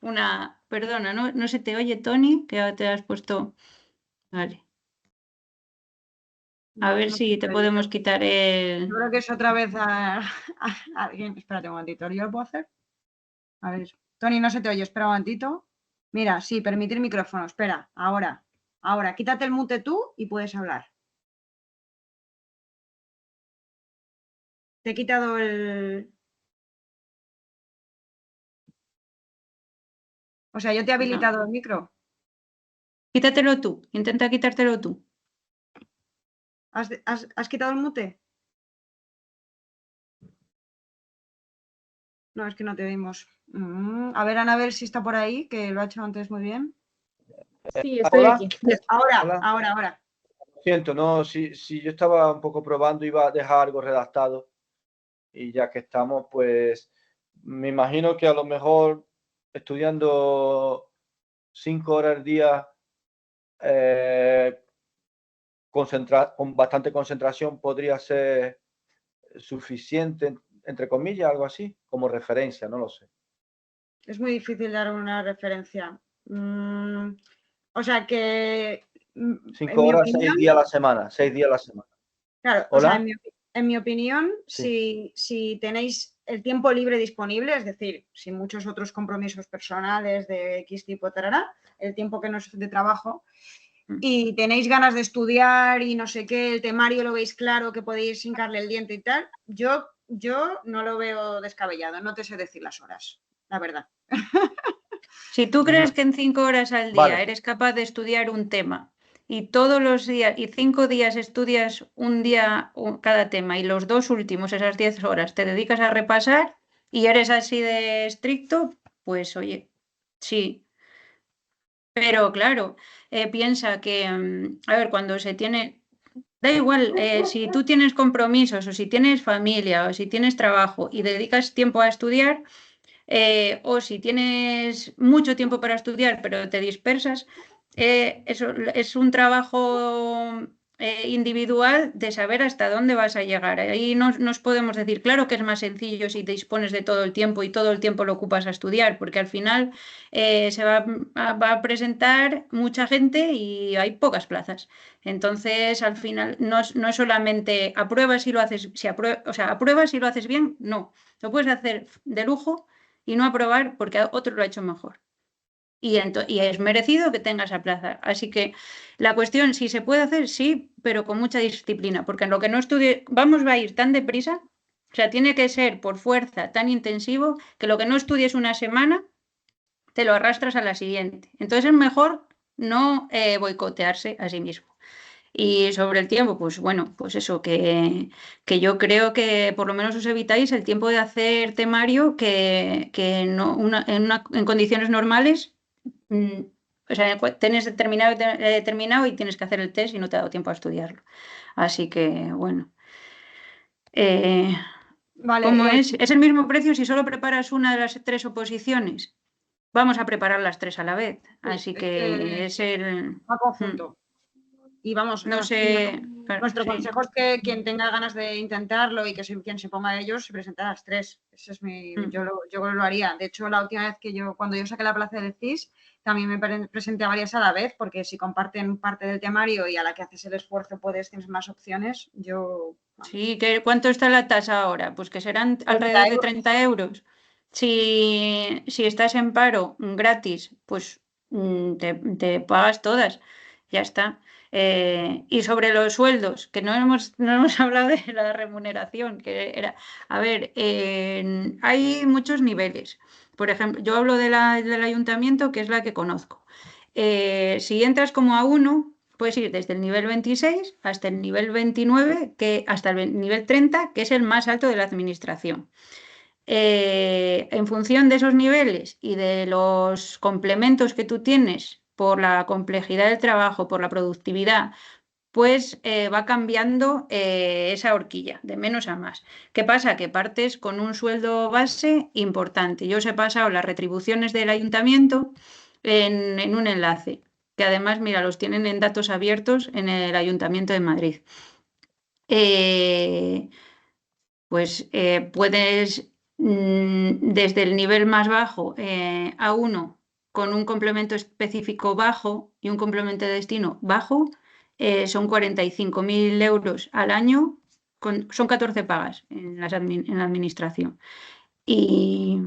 una. Perdona, no se te oye, Tony, que te has puesto. Vale. A ver si te podemos quitar el. Yo creo que es otra vez a alguien. Espérate un momentito, ¿yo lo puedo hacer? A ver, Tony, no se te oye, espera un momentito. Mira, sí, permitir micrófono, espera, ahora, quítate el mute tú y puedes hablar. Te he quitado el... O sea, yo te he habilitado el micro. Quítatelo tú, intenta quitártelo tú. ¿Has quitado el mute? No, es que no te vimos. A ver, Ana, a ver si está por ahí, que lo ha hecho antes muy bien. Sí, estoy Hola. aquí. Ahora, Hola. ahora. Lo siento, no, si yo estaba un poco probando, iba a dejar algo redactado y ya que estamos, pues me imagino que a lo mejor estudiando 5 horas al día con bastante concentración podría ser suficiente, entre comillas, algo así, como referencia, no lo sé. Es muy difícil dar una referencia. O sea que, 5 horas, 6 días a la semana, 6 días a la semana. Claro, ¿Hola? o sea, en mi opinión, Sí. si tenéis el tiempo libre disponible, es decir, sin muchos otros compromisos personales de X tipo, tarará, el tiempo que no es de trabajo, y tenéis ganas de estudiar y no sé qué, el temario lo veis claro, que podéis hincarle el diente y tal, yo no lo veo descabellado, no te sé decir las horas, la verdad. Si tú crees que en 5 horas al día Vale. eres capaz de estudiar un tema y todos los días y 5 días estudias un día cada tema y los 2 últimos, esas 10 horas, te dedicas a repasar y eres así de estricto, pues oye, sí. Pero claro, piensa que, a ver, cuando se tiene, da igual, si tú tienes compromisos o si tienes familia o si tienes trabajo y dedicas tiempo a estudiar, o si tienes mucho tiempo para estudiar pero te dispersas, eso es un trabajo individual de saber hasta dónde vas a llegar. Ahí nos podemos decir, claro que es más sencillo si te dispones de todo el tiempo y todo el tiempo lo ocupas a estudiar, porque al final se va a presentar mucha gente y hay pocas plazas. Entonces, al final, no es solamente apruebas si lo haces, o sea, apruebas si lo haces bien, no. Lo puedes hacer de lujo y no aprobar porque otro lo ha hecho mejor. Y es merecido que tenga esa plaza. Así que la cuestión, si se puede hacer, sí, pero con mucha disciplina, porque en lo que no estudie, va a ir tan deprisa, o sea, tiene que ser por fuerza tan intensivo que lo que no estudies una semana, te lo arrastras a la siguiente. Entonces es mejor no boicotearse a sí mismo. Y sobre el tiempo, pues bueno, pues eso, que yo creo que por lo menos os evitáis el tiempo de hacer temario que no, en condiciones normales, o sea, tienes determinado y tienes que hacer el test y no te ha dado tiempo a estudiarlo. Así que bueno. Vale, ¿Cómo es? ¿Es el mismo precio si solo preparas una de las 3 oposiciones? Vamos a preparar las 3 a la vez. Así que es el... va conjunto. Y vamos, No sé... nuestro sí. consejo es que quien tenga ganas de intentarlo y que quien se ponga a ellos se presente a las 3. Ese es yo lo haría. De hecho, la última vez cuando yo saqué la plaza del CIS, también me presenté a varias a la vez, porque si comparten parte del temario y a la que haces el esfuerzo tienes más opciones, Sí, ¿cuánto está la tasa ahora? Pues que serán alrededor de 30 euros. Si estás en paro gratis, pues te pagas todas. Ya está. Y sobre los sueldos, que no hemos hablado de la remuneración, que era, a ver, hay muchos niveles. Por ejemplo, yo hablo del ayuntamiento, que es la que conozco. Si entras como A1, puedes ir desde el nivel 26 hasta el nivel 29, hasta el nivel 30, que es el más alto de la administración. En función de esos niveles y de los complementos que tú tienes por la complejidad del trabajo, por la productividad, pues va cambiando esa horquilla, de menos a más. ¿Qué pasa? Que partes con un sueldo base importante. Yo os he pasado las retribuciones del ayuntamiento en un enlace, que además, mira, los tienen en datos abiertos en el Ayuntamiento de Madrid. Pues puedes, desde el nivel más bajo, A1, con un complemento específico bajo y un complemento de destino bajo, son 45.000 euros al año, son 14 pagas en la administración. Y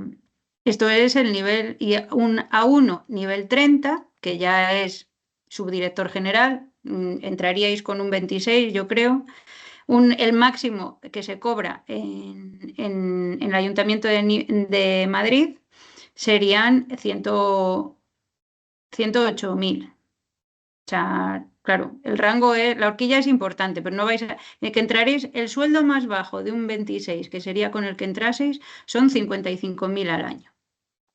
esto es el nivel, y un A1 nivel 30, que ya es subdirector general, entraríais con un 26, yo creo. El máximo que se cobra en el Ayuntamiento de Madrid serían 108.000. sea, claro, el rango la horquilla es importante, pero no vais a... que entraréis, el sueldo más bajo de un 26, que sería con el que entraseis, son 55.000 al año.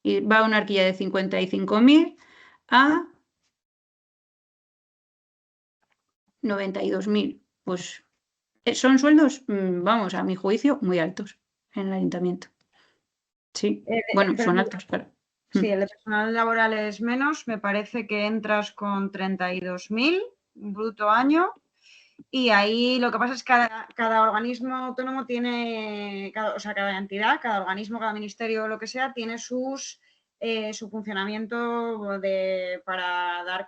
Y va una horquilla de 55.000 a 92.000. Pues son sueldos, vamos, a mi juicio, muy altos en el ayuntamiento. Sí, bueno, son altos, claro. Sí, el de personal laboral es menos, me parece que entras con 32.000 bruto año y ahí lo que pasa es que cada organismo autónomo tiene, o sea, cada entidad, cada organismo, cada ministerio, lo que sea, tiene su funcionamiento para dar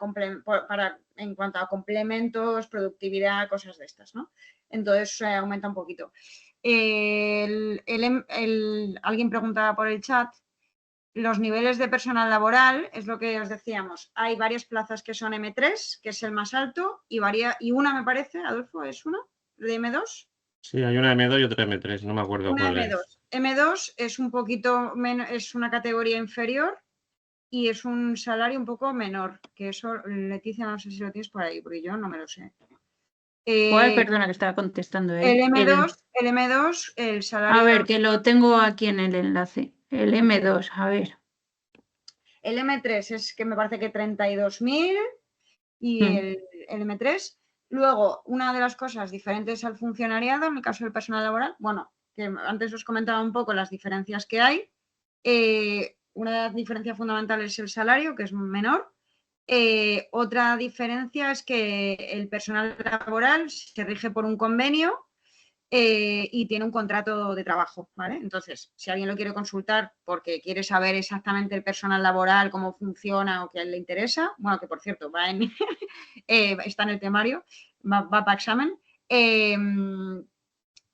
en cuanto a complementos, productividad, cosas de estas, ¿no? Entonces aumenta un poquito. Alguien preguntaba por el chat. Los niveles de personal laboral, es lo que os decíamos, hay varias plazas que son M3, que es el más alto, y una me parece, Adolfo, ¿es una? ¿De M2? Sí, hay una M2 y otra M3, no me acuerdo Una cuál M2. es. M2 es un poquito menos, es una categoría inferior y es un salario un poco menor, que eso, Leticia, no sé si lo tienes por ahí, porque yo no me lo sé. ¿Cuál? Perdona, que estaba contestando. El M2, el salario... A ver, que lo tengo aquí en el enlace. El M2, a ver. El M3 es que me parece que 32.000 y el M3. Luego, una de las cosas diferentes al funcionariado, en el caso del personal laboral, bueno, que antes os comentaba un poco las diferencias que hay. Una diferencia fundamental es el salario, que es menor. Otra diferencia es que el personal laboral se rige por un convenio y tiene un contrato de trabajo, ¿vale? Entonces, si alguien lo quiere consultar porque quiere saber exactamente el personal laboral, cómo funciona o que le interesa, bueno, que por cierto, está en el temario, va para examen,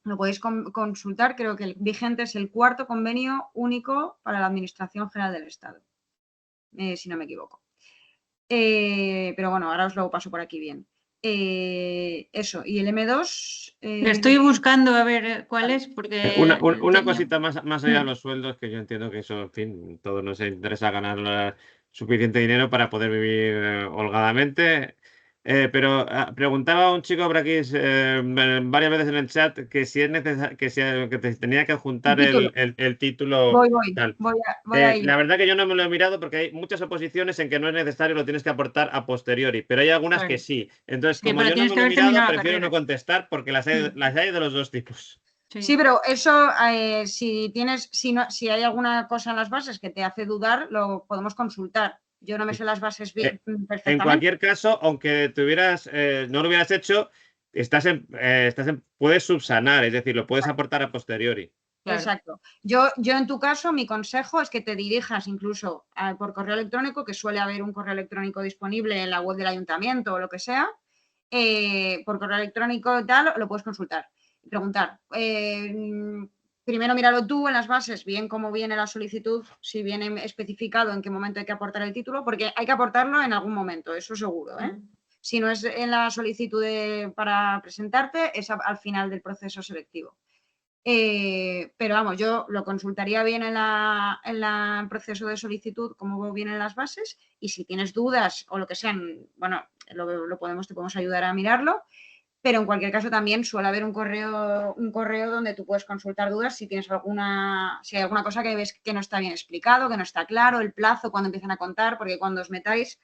lo podéis consultar, creo que el vigente es el 4º convenio único para la Administración General del Estado, si no me equivoco. Pero bueno, ahora os lo paso por aquí bien. Eso, y el M2... estoy buscando a ver cuál es, porque... Una cosita más allá de los sueldos, que yo entiendo que eso, en fin, todos nos interesa ganar suficiente dinero para poder vivir holgadamente. Pero preguntaba un chico por aquí varias veces en el chat que si es necesario, que te tenía que adjuntar el título. Voy a ello. La verdad que yo no me lo he mirado porque hay muchas oposiciones en que no es necesario, lo tienes que aportar a posteriori, pero hay algunas que sí. Entonces, como yo no me lo he mirado, prefiero no contestar porque las hay de los dos tipos. Sí, pero eso, si hay alguna cosa en las bases que te hace dudar, lo podemos consultar. Yo no me sé las bases bien perfectamente. En cualquier caso, aunque no lo hubieras hecho, puedes subsanar, es decir, lo puedes aportar a posteriori. Claro. Exacto. Yo en tu caso, mi consejo es que te dirijas incluso por correo electrónico, que suele haber un correo electrónico disponible en la web del ayuntamiento o lo que sea. Por correo electrónico y tal, lo puedes consultar y preguntar. Primero míralo tú en las bases, bien cómo viene la solicitud, si viene especificado en qué momento hay que aportar el título, porque hay que aportarlo en algún momento, eso seguro, ¿eh? Si no es en la solicitud para presentarte, es al final del proceso selectivo. Pero vamos, yo lo consultaría bien en el proceso de solicitud, cómo vienen las bases, y si tienes dudas o lo que sean, bueno, te podemos ayudar a mirarlo. Pero en cualquier caso también suele haber un correo donde tú puedes consultar dudas si tienes si hay alguna cosa que ves que no está bien explicado, que no está claro, el plazo, cuando empiezan a contar, porque cuando os metáis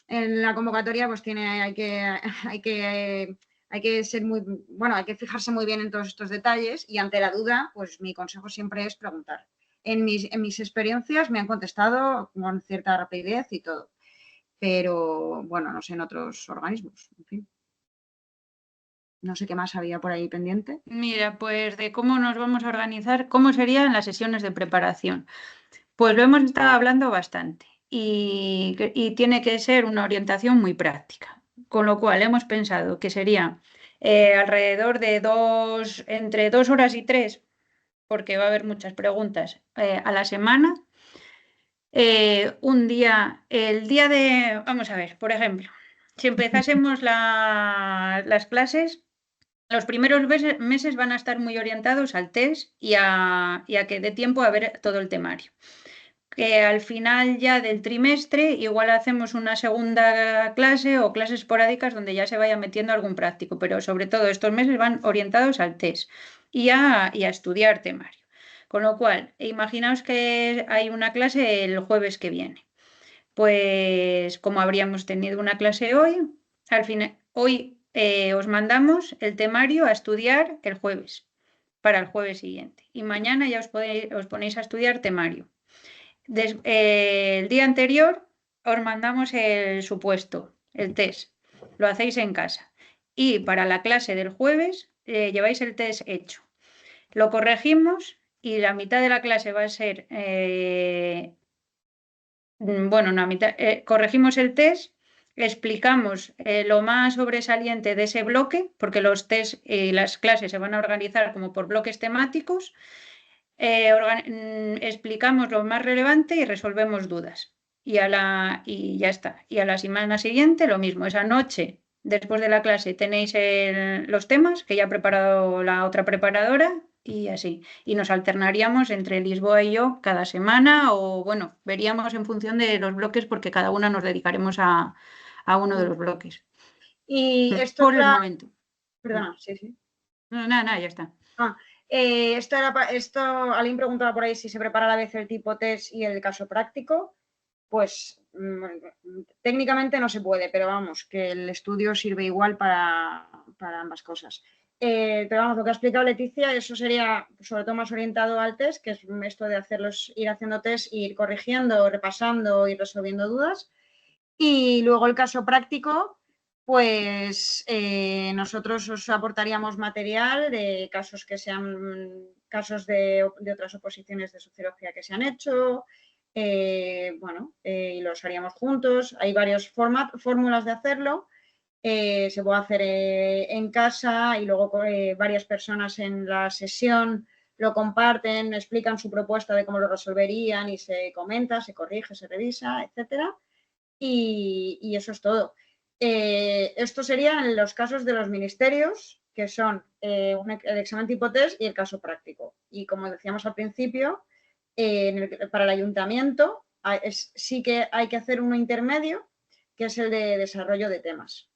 en la convocatoria, pues hay que ser hay que fijarse muy bien en todos estos detalles y ante la duda, pues mi consejo siempre es preguntar. En mis experiencias me han contestado con cierta rapidez y todo, pero bueno, no sé en otros organismos, en fin. No sé qué más había por ahí pendiente. Mira, pues de cómo nos vamos a organizar, cómo serían las sesiones de preparación. Pues lo hemos estado hablando bastante y tiene que ser una orientación muy práctica. Con lo cual hemos pensado que sería alrededor de entre 2 horas y 3, porque va a haber muchas preguntas a la semana. El día vamos a ver, por ejemplo, si empezásemos las clases, los primeros meses van a estar muy orientados al test y a que dé tiempo a ver todo el temario. que al final ya del trimestre igual hacemos una segunda clase o clases esporádicas donde ya se vaya metiendo algún práctico, pero sobre todo estos meses van orientados al test y a estudiar temario. Con lo cual, imaginaos que hay una clase el jueves que viene. Pues como habríamos tenido una clase hoy, al final, hoy os mandamos el temario a estudiar el jueves, para el jueves siguiente. Y mañana ya os ponéis a estudiar temario. El día anterior os mandamos el supuesto, el test. Lo hacéis en casa. Y para la clase del jueves lleváis el test hecho. Lo corregimos y la mitad de la clase va a ser... corregimos el test, explicamos lo más sobresaliente de ese bloque, porque los test y las clases se van a organizar como por bloques temáticos. Explicamos lo más relevante y resolvemos dudas. Y ya está. Y a la semana siguiente lo mismo. Esa noche, después de la clase, tenéis los temas que ya ha preparado la otra preparadora y así. Y nos alternaríamos entre Lisboa y yo cada semana o, bueno, veríamos en función de los bloques porque cada una nos dedicaremos a uno de los bloques. Y esto por el momento. Perdona, sí. No, nada, ya está. Esto, alguien preguntaba por ahí si se prepara a la vez el tipo test y el caso práctico. Pues técnicamente no se puede, pero vamos, que el estudio sirve igual para ambas cosas. Pero vamos, lo que ha explicado Leticia, eso sería sobre todo más orientado al test, que es esto de ir haciendo test, ir corrigiendo, repasando y resolviendo dudas. Y luego el caso práctico, pues nosotros os aportaríamos material de casos que sean casos de otras oposiciones de sociología que se han hecho, y los haríamos juntos. Hay varias fórmulas de hacerlo. Se puede hacer en casa y luego varias personas en la sesión lo comparten, explican su propuesta de cómo lo resolverían y se comenta, se corrige, se revisa, etcétera. Y eso es todo. Esto serían los casos de los ministerios, que son el examen tipo test y el caso práctico. Y como decíamos al principio, para el ayuntamiento sí que hay que hacer uno intermedio, que es el de desarrollo de temas.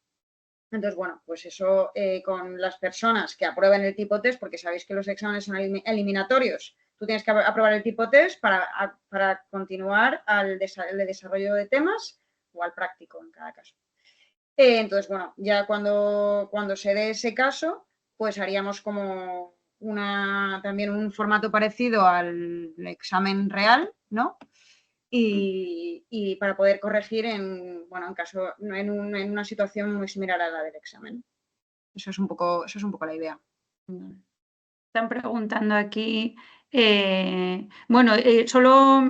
Entonces, bueno, pues eso con las personas que aprueben el tipo test, porque sabéis que los exámenes son eliminatorios, tú tienes que aprobar el tipo test para continuar al desarrollo de temas o al práctico en cada caso. Entonces, bueno, ya cuando se dé ese caso, pues haríamos como también un formato parecido al examen real, ¿no? Y para poder corregir en una situación muy similar a la del examen. Eso es un poco la idea. Están preguntando aquí,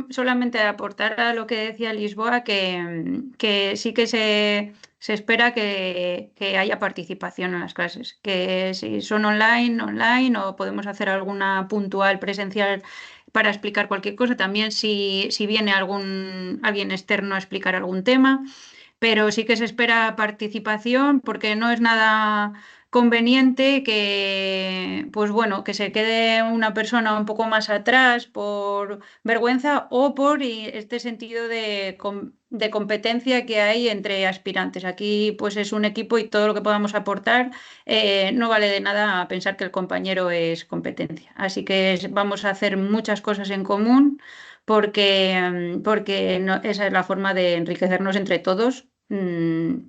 solamente aportar a lo que decía Lisboa, que sí que se espera que haya participación en las clases, que si son online o podemos hacer alguna puntual presencial para explicar cualquier cosa, también si viene alguien externo a explicar algún tema, pero sí que se espera participación porque no es nada conveniente que, pues bueno, que se quede una persona un poco más atrás por vergüenza o por este sentido de competencia que hay entre aspirantes. Aquí pues es un equipo y todo lo que podamos aportar no vale de nada pensar que el compañero es competencia. Así que vamos a hacer muchas cosas en común porque esa es la forma de enriquecernos entre todos.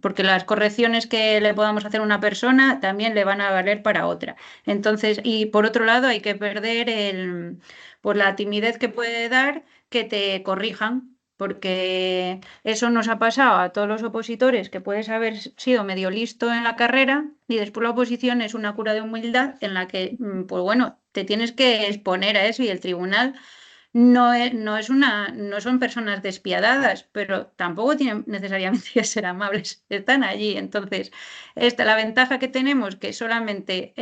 Porque las correcciones que le podamos hacer a una persona también le van a valer para otra. Entonces, y por otro lado, hay que perder pues la timidez que puede dar que te corrijan, porque eso nos ha pasado a todos los opositores, que puedes haber sido medio listo en la carrera y después la oposición es una cura de humildad en la que, pues bueno, te tienes que exponer a eso y el tribunal no son personas despiadadas, pero tampoco tienen necesariamente que ser amables, están allí. Entonces, la ventaja que tenemos es que solamente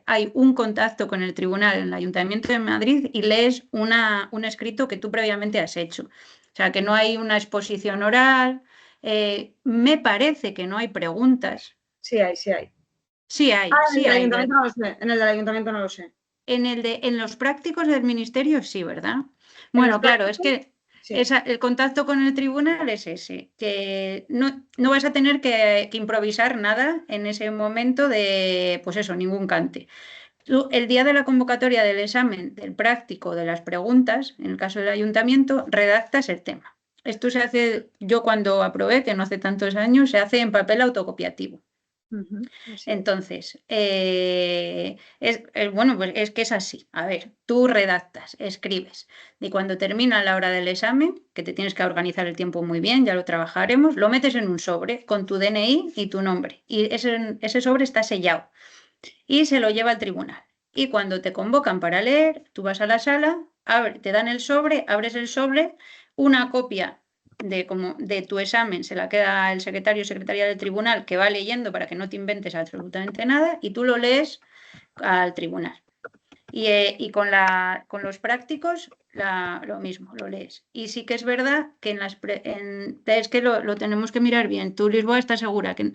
hay un contacto con el tribunal en el Ayuntamiento de Madrid y lees un escrito que tú previamente has hecho. O sea, que no hay una exposición oral. Me parece que no hay preguntas. Sí hay. Sí hay. Sí hay. Ayuntamiento no lo sé. En el del ayuntamiento no lo sé. En los prácticos del ministerio sí, ¿verdad? Bueno, claro, es que Sí. El contacto con el tribunal es ese, que no vas a tener que improvisar nada en ese momento de, pues eso, ningún cante. Tú, el día de la convocatoria del examen, del práctico, de las preguntas, en el caso del ayuntamiento, redactas el tema. Esto se hace, yo cuando aprobé, que no hace tantos años, se hace en papel autocopiativo. Entonces, bueno, pues es que es así. A ver, tú redactas, escribes, y cuando termina la hora del examen, que te tienes que organizar el tiempo muy bien, ya lo trabajaremos, lo metes en un sobre con tu DNI y tu nombre. Y ese sobre está sellado y se lo lleva al tribunal. Y cuando te convocan para leer, tú vas a la sala, te dan el sobre, abres el sobre, una copia de tu examen se la queda el secretario o secretaria del tribunal, que va leyendo para que no te inventes absolutamente nada, y tú lo lees al tribunal. Y con los prácticos lo mismo, lo lees. Y sí que es verdad que es que lo tenemos que mirar bien. Tú, Lisboa, estás segura que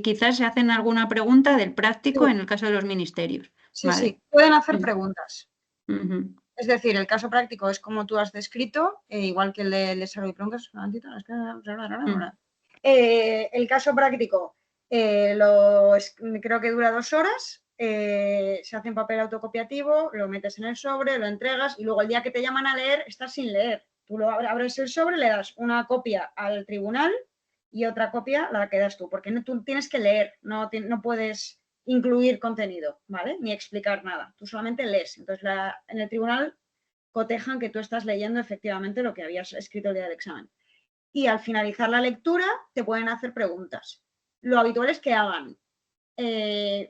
quizás se hacen alguna pregunta del práctico Sí. en el caso de los ministerios. Sí, Vale. sí, pueden hacer preguntas. Uh-huh. Es decir, el caso práctico es como tú has descrito, igual que el de desarrollo de preguntas. El caso práctico creo que dura 2 horas, se hace en papel autocopiativo, lo metes en el sobre, lo entregas y luego el día que te llaman a leer estás sin leer. Tú abres el sobre, le das una copia al tribunal y otra copia la que das tú, porque tú tienes que leer, no puedes incluir contenido, ¿vale? Ni explicar nada, tú solamente lees. Entonces en el tribunal cotejan que tú estás leyendo efectivamente lo que habías escrito el día del examen. Y al finalizar la lectura te pueden hacer preguntas. Lo habitual es que hagan.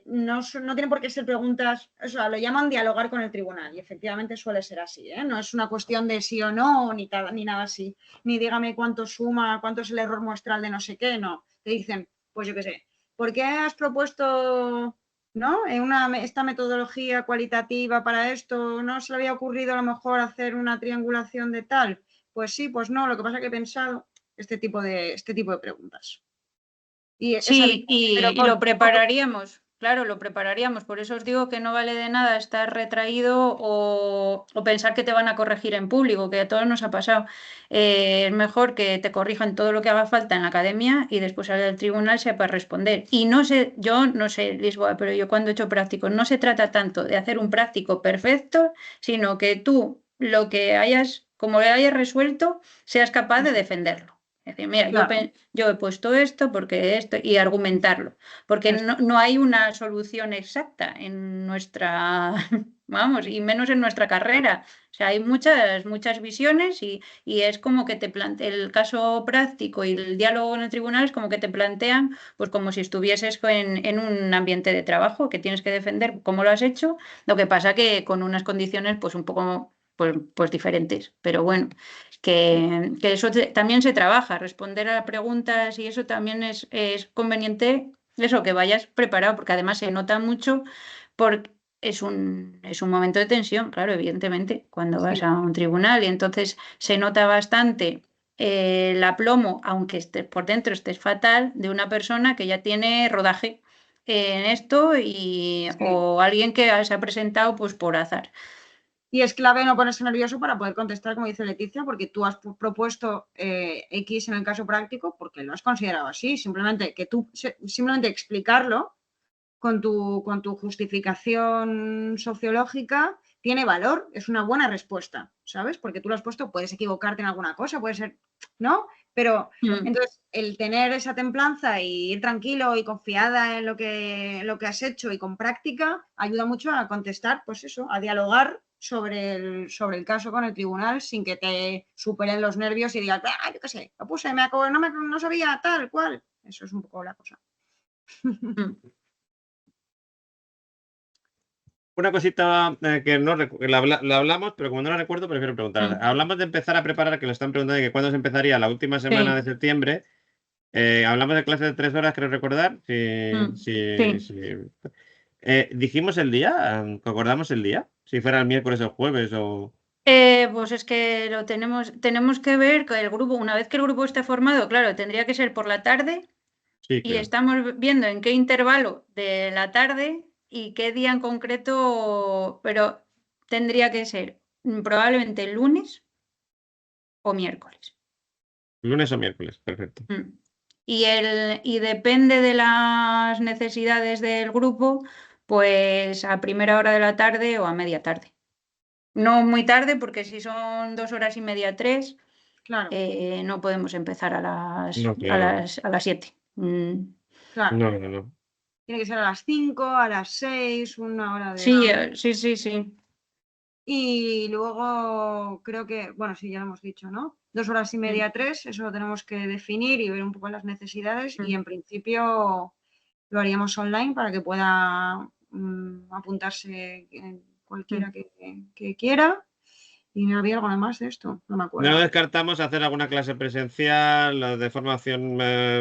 No tienen por qué ser preguntas, o sea, lo llaman dialogar con el tribunal y efectivamente suele ser así, ¿eh? No es una cuestión de sí o no, ni nada así, ni dígame cuánto suma, cuánto es el error muestral de no sé qué, no. Te dicen, pues yo qué sé, ¿por qué has propuesto, ¿no? Esta metodología cualitativa para esto? ¿No se le había ocurrido a lo mejor hacer una triangulación de tal? Pues sí, pues no, lo que pasa es que he pensado este tipo de preguntas. Sí, y lo prepararíamos, claro, lo prepararíamos. Por eso os digo que no vale de nada estar retraído o pensar que te van a corregir en público, que a todos nos ha pasado. Es mejor que te corrijan todo lo que haga falta en la academia y después al tribunal sepas responder. Y no sé, yo no sé, Lisboa, pero yo cuando he hecho prácticos, no se trata tanto de hacer un práctico perfecto, sino que tú como lo hayas resuelto, seas capaz de defenderlo. Es decir, mira, claro, yo he puesto esto porque esto y argumentarlo, porque no hay una solución exacta en nuestra, vamos, y menos en nuestra carrera. O sea, hay muchas visiones y es como que te plantea el caso práctico y el diálogo en el tribunal es como que te plantean, pues como si estuvieses en un ambiente de trabajo que tienes que defender cómo lo has hecho, lo que pasa que con unas condiciones pues un poco pues diferentes, pero bueno, que eso también se trabaja, responder a preguntas y eso también es conveniente, eso, que vayas preparado, porque además se nota mucho porque es un momento de tensión, claro, evidentemente, cuando vas a un tribunal y entonces se nota bastante el aplomo, aunque por dentro estés fatal, de una persona que ya tiene rodaje en esto o alguien que se ha presentado pues por azar. Y es clave no ponerse nervioso para poder contestar, como dice Leticia, porque tú has propuesto X en el caso práctico porque lo has considerado así. Simplemente explicarlo con tu justificación sociológica tiene valor, es una buena respuesta, ¿sabes? Porque tú lo has puesto, puedes equivocarte en alguna cosa, puede ser, ¿no? Pero entonces el tener esa templanza y ir tranquilo y confiada en lo que has hecho y con práctica ayuda mucho a contestar, pues eso, a dialogar sobre el caso con el tribunal sin que te superen los nervios y digas, yo qué sé, lo puse, no sabía tal cual. Eso es un poco la cosa. Una cosita que la hablamos, pero como no la recuerdo, prefiero preguntar. Hablamos de empezar a preparar, que lo están preguntando, de que cuándo se empezaría la última semana de septiembre. Hablamos de clases de 3 horas, creo recordar. Sí. ¿Dijimos el día? ¿Acordamos el día? Si fuera el miércoles o el jueves o... Pues es que lo tenemos que ver que el grupo, una vez que el grupo esté formado, claro, tendría que ser por la tarde. Sí, y estamos viendo en qué intervalo de la tarde y qué día en concreto, pero tendría que ser probablemente el lunes o miércoles. Lunes o miércoles, perfecto. Y depende de las necesidades del grupo, pues a primera hora de la tarde o a media tarde. No muy tarde, porque si son 2 horas y media, 3, Claro, no podemos empezar a las, No, claro. a las 7. claro. No. Tiene que ser a las 5, a las 6, una hora de... Sí. Y luego creo que, bueno, sí, ya lo hemos dicho, ¿no? 2 horas y media, 3, eso lo tenemos que definir y ver un poco las necesidades y en principio lo haríamos online para que pueda apuntarse cualquiera que quiera. ¿Y había algo más de esto? No me acuerdo. No descartamos hacer alguna clase presencial de formación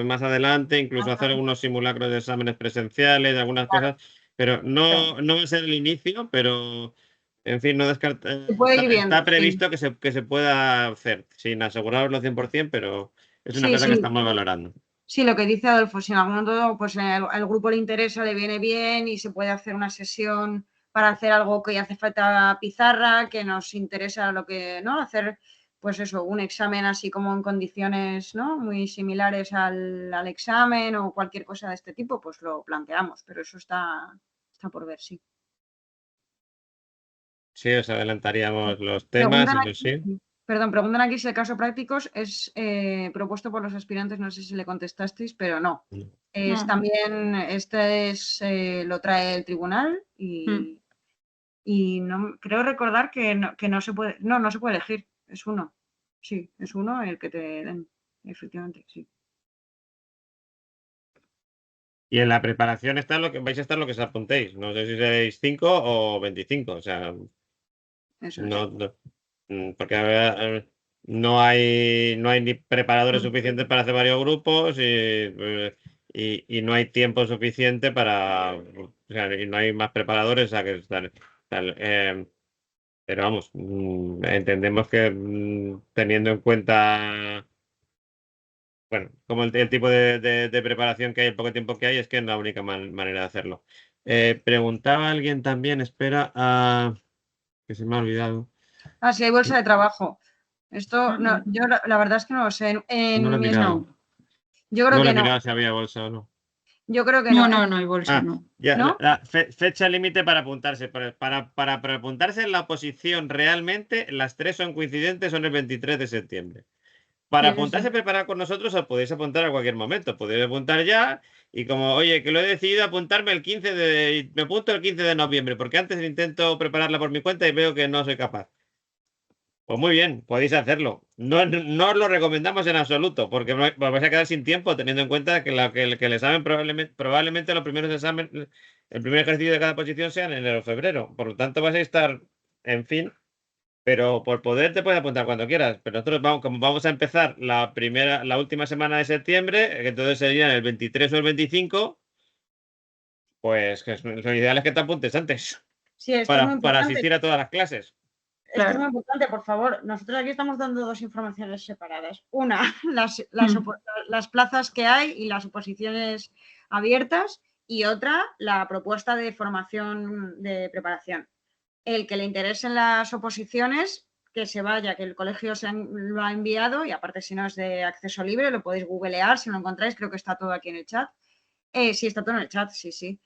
más adelante, incluso hacer algunos simulacros de exámenes presenciales, algunas cosas, pero no va a ser el inicio, pero en fin, no descarta. Se puede ir viendo, Está previsto que se pueda hacer, sin asegurarlo 100%, pero es una cosa que estamos valorando. Sí, lo que dice Adolfo, si en algún momento pues, al grupo le interesa, le viene bien y se puede hacer una sesión para hacer algo que hace falta pizarra, que nos interesa lo que, ¿no? Hacer, pues eso, un examen así como en condiciones, ¿no? Muy similares al examen o cualquier cosa de este tipo, pues lo planteamos, pero eso está por ver, sí. Sí, os adelantaríamos los temas y sí. Perdón, preguntan aquí si el caso prácticos es propuesto por los aspirantes, no sé si le contestasteis, pero no. Es también, lo trae el tribunal y no, creo recordar que no se puede, no se puede elegir, es uno. Sí, es uno el que te den, efectivamente, sí. Y en la preparación vais a estar lo que os apuntéis. No sé si seréis 5 o 25, o sea... Eso es. No, porque no hay ni preparadores suficientes para hacer varios grupos y no hay tiempo suficiente para... O sea, y no hay más preparadores, o sea, pero vamos, entendemos que teniendo en cuenta... Bueno, como el tipo de preparación que hay, el poco tiempo que hay, es que es la única manera de hacerlo. Preguntaba alguien también, espera, que se me ha olvidado. Ah, sí, hay bolsa de trabajo. Esto, no, yo la verdad es que no lo sé. No lo he mi mirado. Yo creo No lo que he no. mirado si había bolsa o no. Yo creo que no. No hay bolsa, no. Ya, ¿No? la fecha límite para apuntarse. Para apuntarse en la oposición realmente, las 3 son coincidentes, son el 23 de septiembre. Para apuntarse a preparar con nosotros os podéis apuntar a cualquier momento. Podéis apuntar ya y como, oye, que lo he decidido apuntarme me apunto el 15 de noviembre, porque antes intento prepararla por mi cuenta y veo que no soy capaz. Pues muy bien, podéis hacerlo. No os lo recomendamos en absoluto, porque os vais a quedar sin tiempo, teniendo en cuenta que el examen probablemente los primeros exámenes, el primer ejercicio de cada posición sea en enero o febrero. Por lo tanto, vais a estar, en fin, pero por poder te puedes apuntar cuando quieras. Pero nosotros como vamos a empezar la última semana de septiembre, que entonces serían el 23 o el 25, pues lo ideal es que te apuntes antes. Sí, esto es muy importante. Para asistir a todas las clases. Esto es muy importante, por favor. Nosotros aquí estamos dando 2 informaciones separadas. Una, las plazas que hay y las oposiciones abiertas, y otra, la propuesta de formación de preparación. El que le interesen las oposiciones, que se vaya, que el colegio lo ha enviado, y aparte si no es de acceso libre, lo podéis googlear si lo encontráis, creo que está todo aquí en el chat. Sí, está todo en el chat, sí.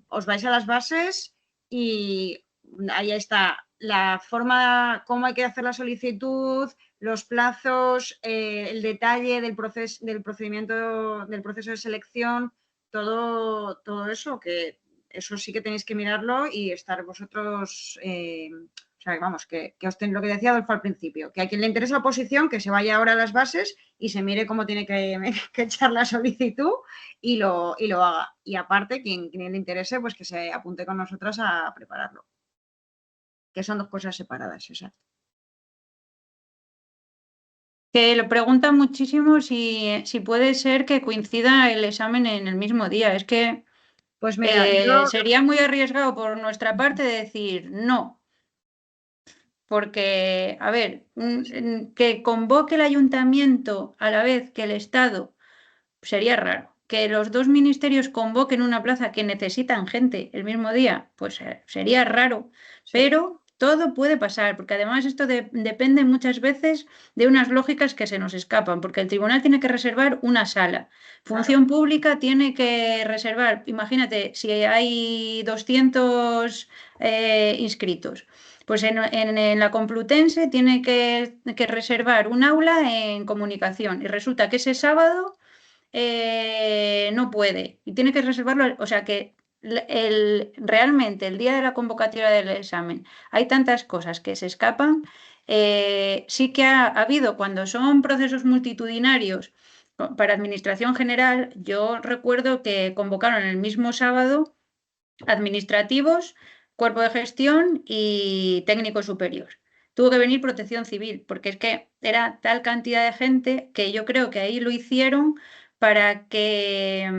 Os vais a las bases y ahí está la forma, cómo hay que hacer la solicitud, los plazos, el detalle del procedimiento, del proceso de selección, todo eso, que eso sí que tenéis que mirarlo y estar vosotros, o sea, vamos, que lo que decía Adolfo al principio, que a quien le interesa la oposición, que se vaya ahora a las bases y se mire cómo tiene que echar la solicitud y lo haga. Y aparte, quien le interese, pues que se apunte con nosotras a prepararlo. Que son 2 cosas separadas, exacto. Que lo preguntan muchísimo si puede ser que coincida el examen en el mismo día. Es que pues mira, sería muy arriesgado por nuestra parte decir no. Porque, a ver, que convoque el ayuntamiento a la vez que el Estado sería raro. Que los 2 ministerios convoquen una plaza que necesitan gente el mismo día, pues sería raro. Sí. Pero todo puede pasar, porque además esto depende muchas veces de unas lógicas que se nos escapan, porque el tribunal tiene que reservar una sala. Función pública tiene que reservar, imagínate, si hay 200 inscritos, pues en la Complutense tiene que reservar un aula en comunicación y resulta que ese sábado no puede y tiene que reservarlo, o sea que realmente el día de la convocatoria del examen hay tantas cosas que se escapan. Sí que ha habido, cuando son procesos multitudinarios para administración general, yo recuerdo que convocaron el mismo sábado administrativos, cuerpo de gestión y técnico superior. Tuvo que venir protección civil, porque es que era tal cantidad de gente que yo creo que ahí lo hicieron para que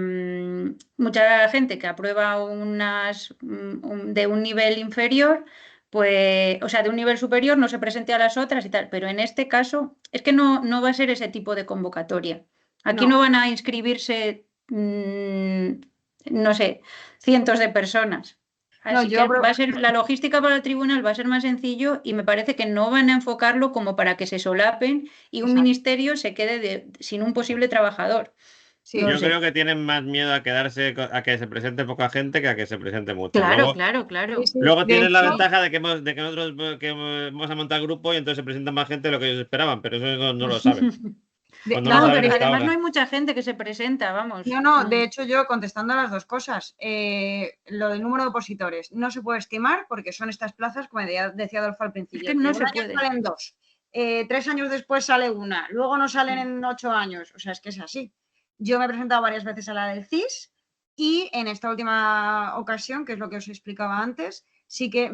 mucha gente que aprueba de un nivel inferior, pues, o sea, de un nivel superior no se presente a las otras y tal, pero en este caso es que no va a ser ese tipo de convocatoria. Aquí no van a inscribirse, no sé, cientos de personas. Así que va a ser, la logística para el tribunal va a ser más sencillo y me parece que no van a enfocarlo como para que se solapen y un ministerio se quede sin un posible trabajador. Sí. Yo creo que tienen más miedo a quedarse, a que se presente poca gente que a que se presente mucha. Claro, Luego, claro. Luego tienen la ventaja de que nosotros vamos a montar grupo y entonces se presenta más gente de lo que ellos esperaban, pero eso no lo saben. Pero además no hay mucha gente que se presenta, vamos. No, de hecho yo contestando a las dos cosas, lo del número de opositores no se puede estimar porque son estas plazas, como decía Adolfo al principio. Es que no se puede. Salen 2, 3 años después sale una, luego no salen en 8 años, o sea, es que es así. Yo me he presentado varias veces a la del CIS y en esta última ocasión, que es lo que os explicaba antes, sí que yo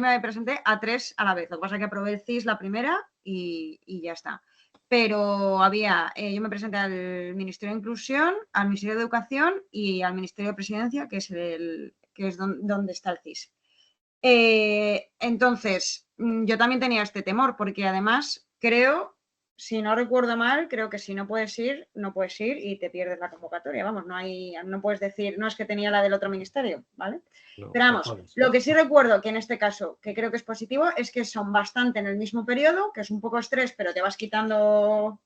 me presenté a 3 a la vez. Lo que pasa es que aprobé el CIS la primera y ya está. Pero yo me presenté al Ministerio de Inclusión, al Ministerio de Educación y al Ministerio de Presidencia, que es donde está el CIS. Entonces, yo también tenía este temor, porque además creo, si no recuerdo mal, creo que si no puedes ir, no puedes ir y te pierdes la convocatoria. Vamos, no puedes decir, no es que tenía la del otro ministerio, ¿vale? No, pero vamos, lo que sí recuerdo que en este caso, que creo que es positivo, es que son bastante en el mismo periodo, que es un poco estrés, pero te vas quitando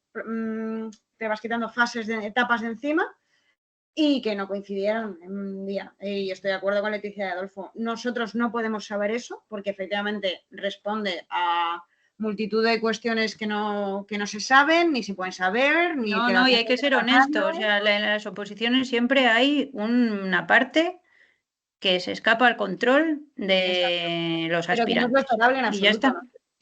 etapas de encima y que no coincidieron en un día. Y estoy de acuerdo con Leticia y Adolfo. Nosotros no podemos saber eso porque efectivamente responde a multitud de cuestiones que no se saben, ni se pueden saber. Y hay que ser honesto. O sea, en las oposiciones siempre hay una parte que se escapa al control de los aspirantes. No es lo esperable en absoluto. Y ya está.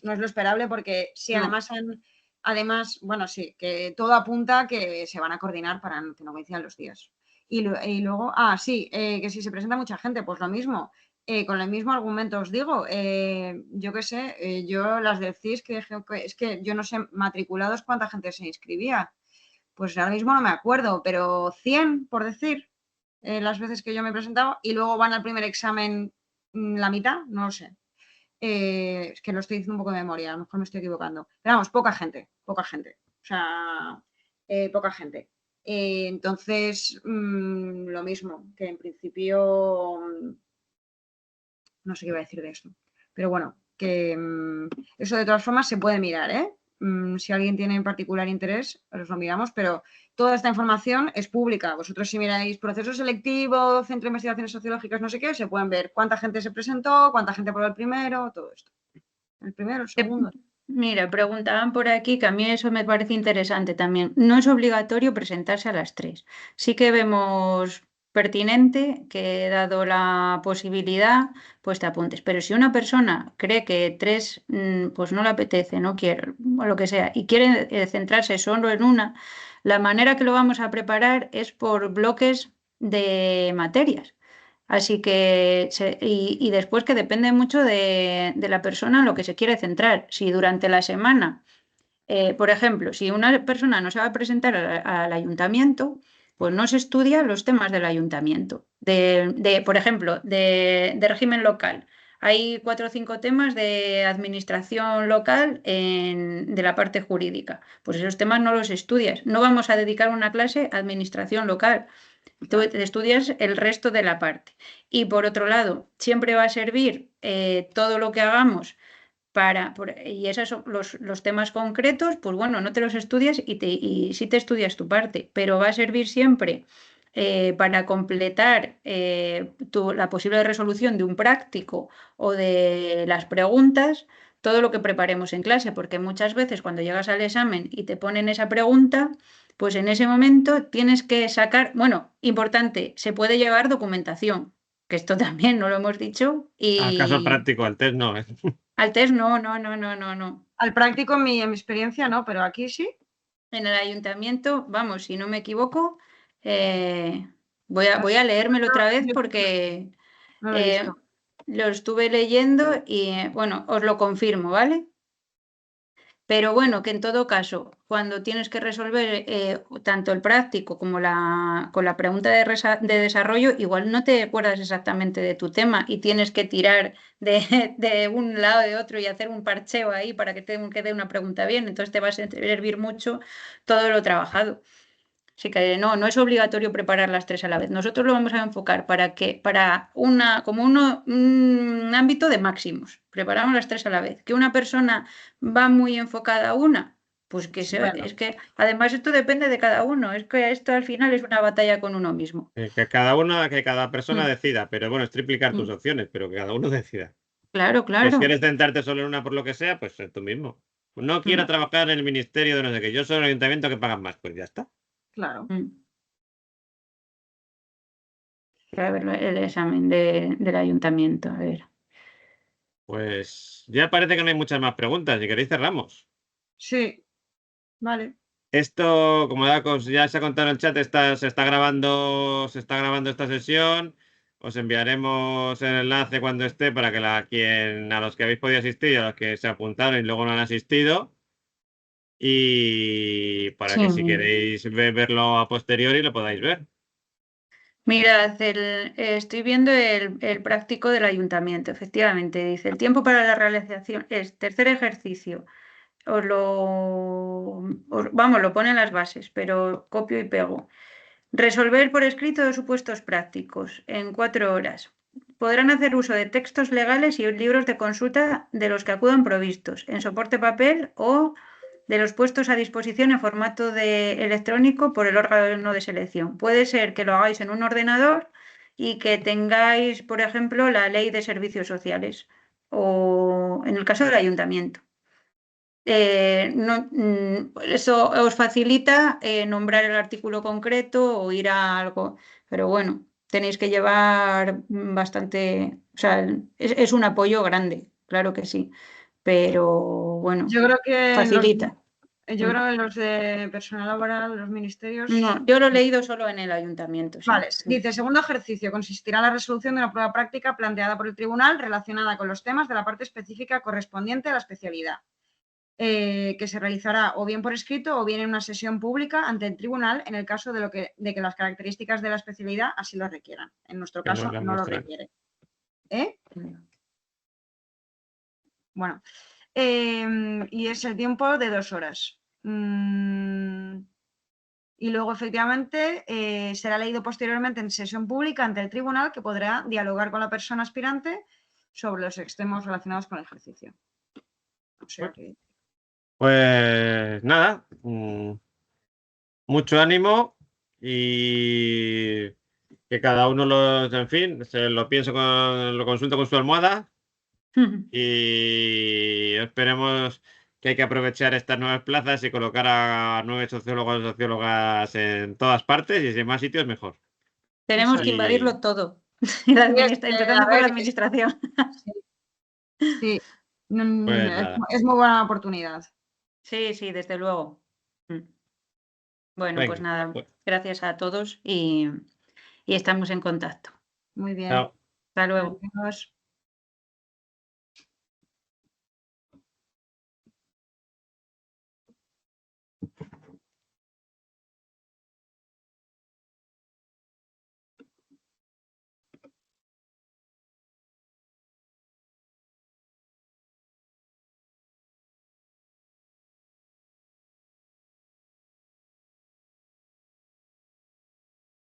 No es lo esperable porque si además, bueno, sí, que todo apunta a que se van a coordinar para que no coincidan los días. Y luego, que si se presenta mucha gente, pues lo mismo. Con el mismo argumento os digo, yo qué sé, yo las del CIS, es que yo no sé matriculados cuánta gente se inscribía. Pues ahora mismo no me acuerdo, pero 100, por decir, las veces que yo me he presentado, y luego van al primer examen la mitad, no lo sé. Es que lo estoy diciendo un poco de memoria, a lo mejor me estoy equivocando. Pero vamos, poca gente. O sea, poca gente. Entonces, lo mismo, que en principio, no sé qué iba a decir de esto. Pero bueno, que eso de todas formas se puede mirar, ¿eh? Si alguien tiene en particular interés, os lo miramos, pero toda esta información es pública. Vosotros si miráis proceso selectivo, centro de investigaciones sociológicas, no sé qué, se pueden ver cuánta gente se presentó, cuánta gente aprobó el primero, todo esto. El primero, el segundo. Mira, preguntaban por aquí, que a mí eso me parece interesante también. No es obligatorio presentarse a las 3. Sí que vemos pertinente que, dado la posibilidad, pues te apuntes. Pero si una persona cree que 3 pues no le apetece, no quiere, o lo que sea, y quiere centrarse solo en una, la manera que lo vamos a preparar es por bloques de materias. Así que, y después que depende mucho de la persona en lo que se quiere centrar. Si durante la semana, por ejemplo, si una persona no se va a presentar al ayuntamiento, pues no se estudia los temas del ayuntamiento. Por ejemplo, de régimen local. Hay 4 o 5 temas de administración local de la parte jurídica. Pues esos temas no los estudias. No vamos a dedicar una clase a administración local. Tú te estudias el resto de la parte. Y por otro lado, siempre va a servir todo lo que hagamos y esos son los temas concretos, pues bueno, no te los estudias y sí te estudias tu parte, pero va a servir siempre para completar la posible resolución de un práctico o de las preguntas, todo lo que preparemos en clase, porque muchas veces cuando llegas al examen y te ponen esa pregunta, pues en ese momento tienes que sacar, bueno, importante, se puede llevar documentación, que esto también no lo hemos dicho. Al caso Y práctico, al test no. al test no. Al práctico, en mi experiencia, no, pero aquí sí. En el ayuntamiento, vamos, si no me equivoco, voy a leérmelo otra vez porque No lo he visto. lo estuve leyendo y, bueno, os lo confirmo, ¿vale? Pero bueno, que en todo caso, cuando tienes que resolver tanto el práctico como con la pregunta de desarrollo, igual no te acuerdas exactamente de tu tema y tienes que tirar de un lado de otro y hacer un parcheo ahí para que te quede una pregunta bien. Entonces te va a servir mucho todo lo trabajado. Así que no es obligatorio preparar las 3 a la vez. Nosotros lo vamos a enfocar para un ámbito de máximos. Preparamos las 3 a la vez. Que una persona va muy enfocada a una, pues Bueno. es que además esto depende de cada uno. Es que esto al final es una batalla con uno mismo. Que cada persona decida, pero bueno, es triplicar tus opciones, pero que cada uno decida. Claro. Pues si quieres centrarte solo en una por lo que sea, pues tú mismo. No quiero Mm. trabajar en el ministerio de no sé qué, yo soy el ayuntamiento que pagan más, pues ya está. Claro. A ver el examen del ayuntamiento, a ver. Pues ya parece que no hay muchas más preguntas. Si queréis, cerramos. Sí, vale. Esto, como ya se ha contado en el chat, se está grabando esta sesión. Os enviaremos el enlace cuando esté para que a los que habéis podido asistir y a los que se apuntaron y luego no han asistido. Y para que si queréis verlo a posteriori lo podáis ver. Mirad, estoy viendo el práctico del ayuntamiento, efectivamente, dice, el tiempo para la realización es tercer ejercicio. Lo pone en las bases, pero copio y pego. Resolver por escrito 2 supuestos prácticos en 4 horas. Podrán hacer uso de textos legales y libros de consulta de los que acudan provistos, en soporte papel o de los puestos a disposición en formato electrónico por el órgano de selección. Puede ser que lo hagáis en un ordenador y que tengáis, por ejemplo, la ley de servicios sociales o en el caso del ayuntamiento. Eso os facilita nombrar el artículo concreto o ir a algo, pero bueno, tenéis que llevar bastante, o sea, es un apoyo grande, claro que sí, pero bueno, Yo creo que facilita. los de personal laboral, los ministerios. No, yo lo he leído solo en el ayuntamiento. Sí. Vale, dice, segundo ejercicio, consistirá en la resolución de una prueba práctica planteada por el tribunal relacionada con los temas de la parte específica correspondiente a la especialidad, que se realizará o bien por escrito o bien en una sesión pública ante el tribunal en el caso de que las características de la especialidad así lo requieran. En nuestro caso no lo requiere. Bueno, y es el tiempo de 2 horas. Y luego, efectivamente, será leído posteriormente en sesión pública ante el tribunal, que podrá dialogar con la persona aspirante sobre los extremos relacionados con el ejercicio. O sea que... Pues nada, mucho ánimo y que cada uno en fin, lo consulta con su almohada y esperemos que hay que aprovechar estas nuevas plazas y colocar a 9 sociólogos y sociólogas en todas partes y si en más sitios mejor. Tenemos que invadirlo todo, empezando por la administración. Sí, Pues es muy buena oportunidad. Sí, desde luego. Bueno, venga, pues nada, gracias a todos y estamos en contacto. Muy bien. Chao. Hasta luego. Adiós.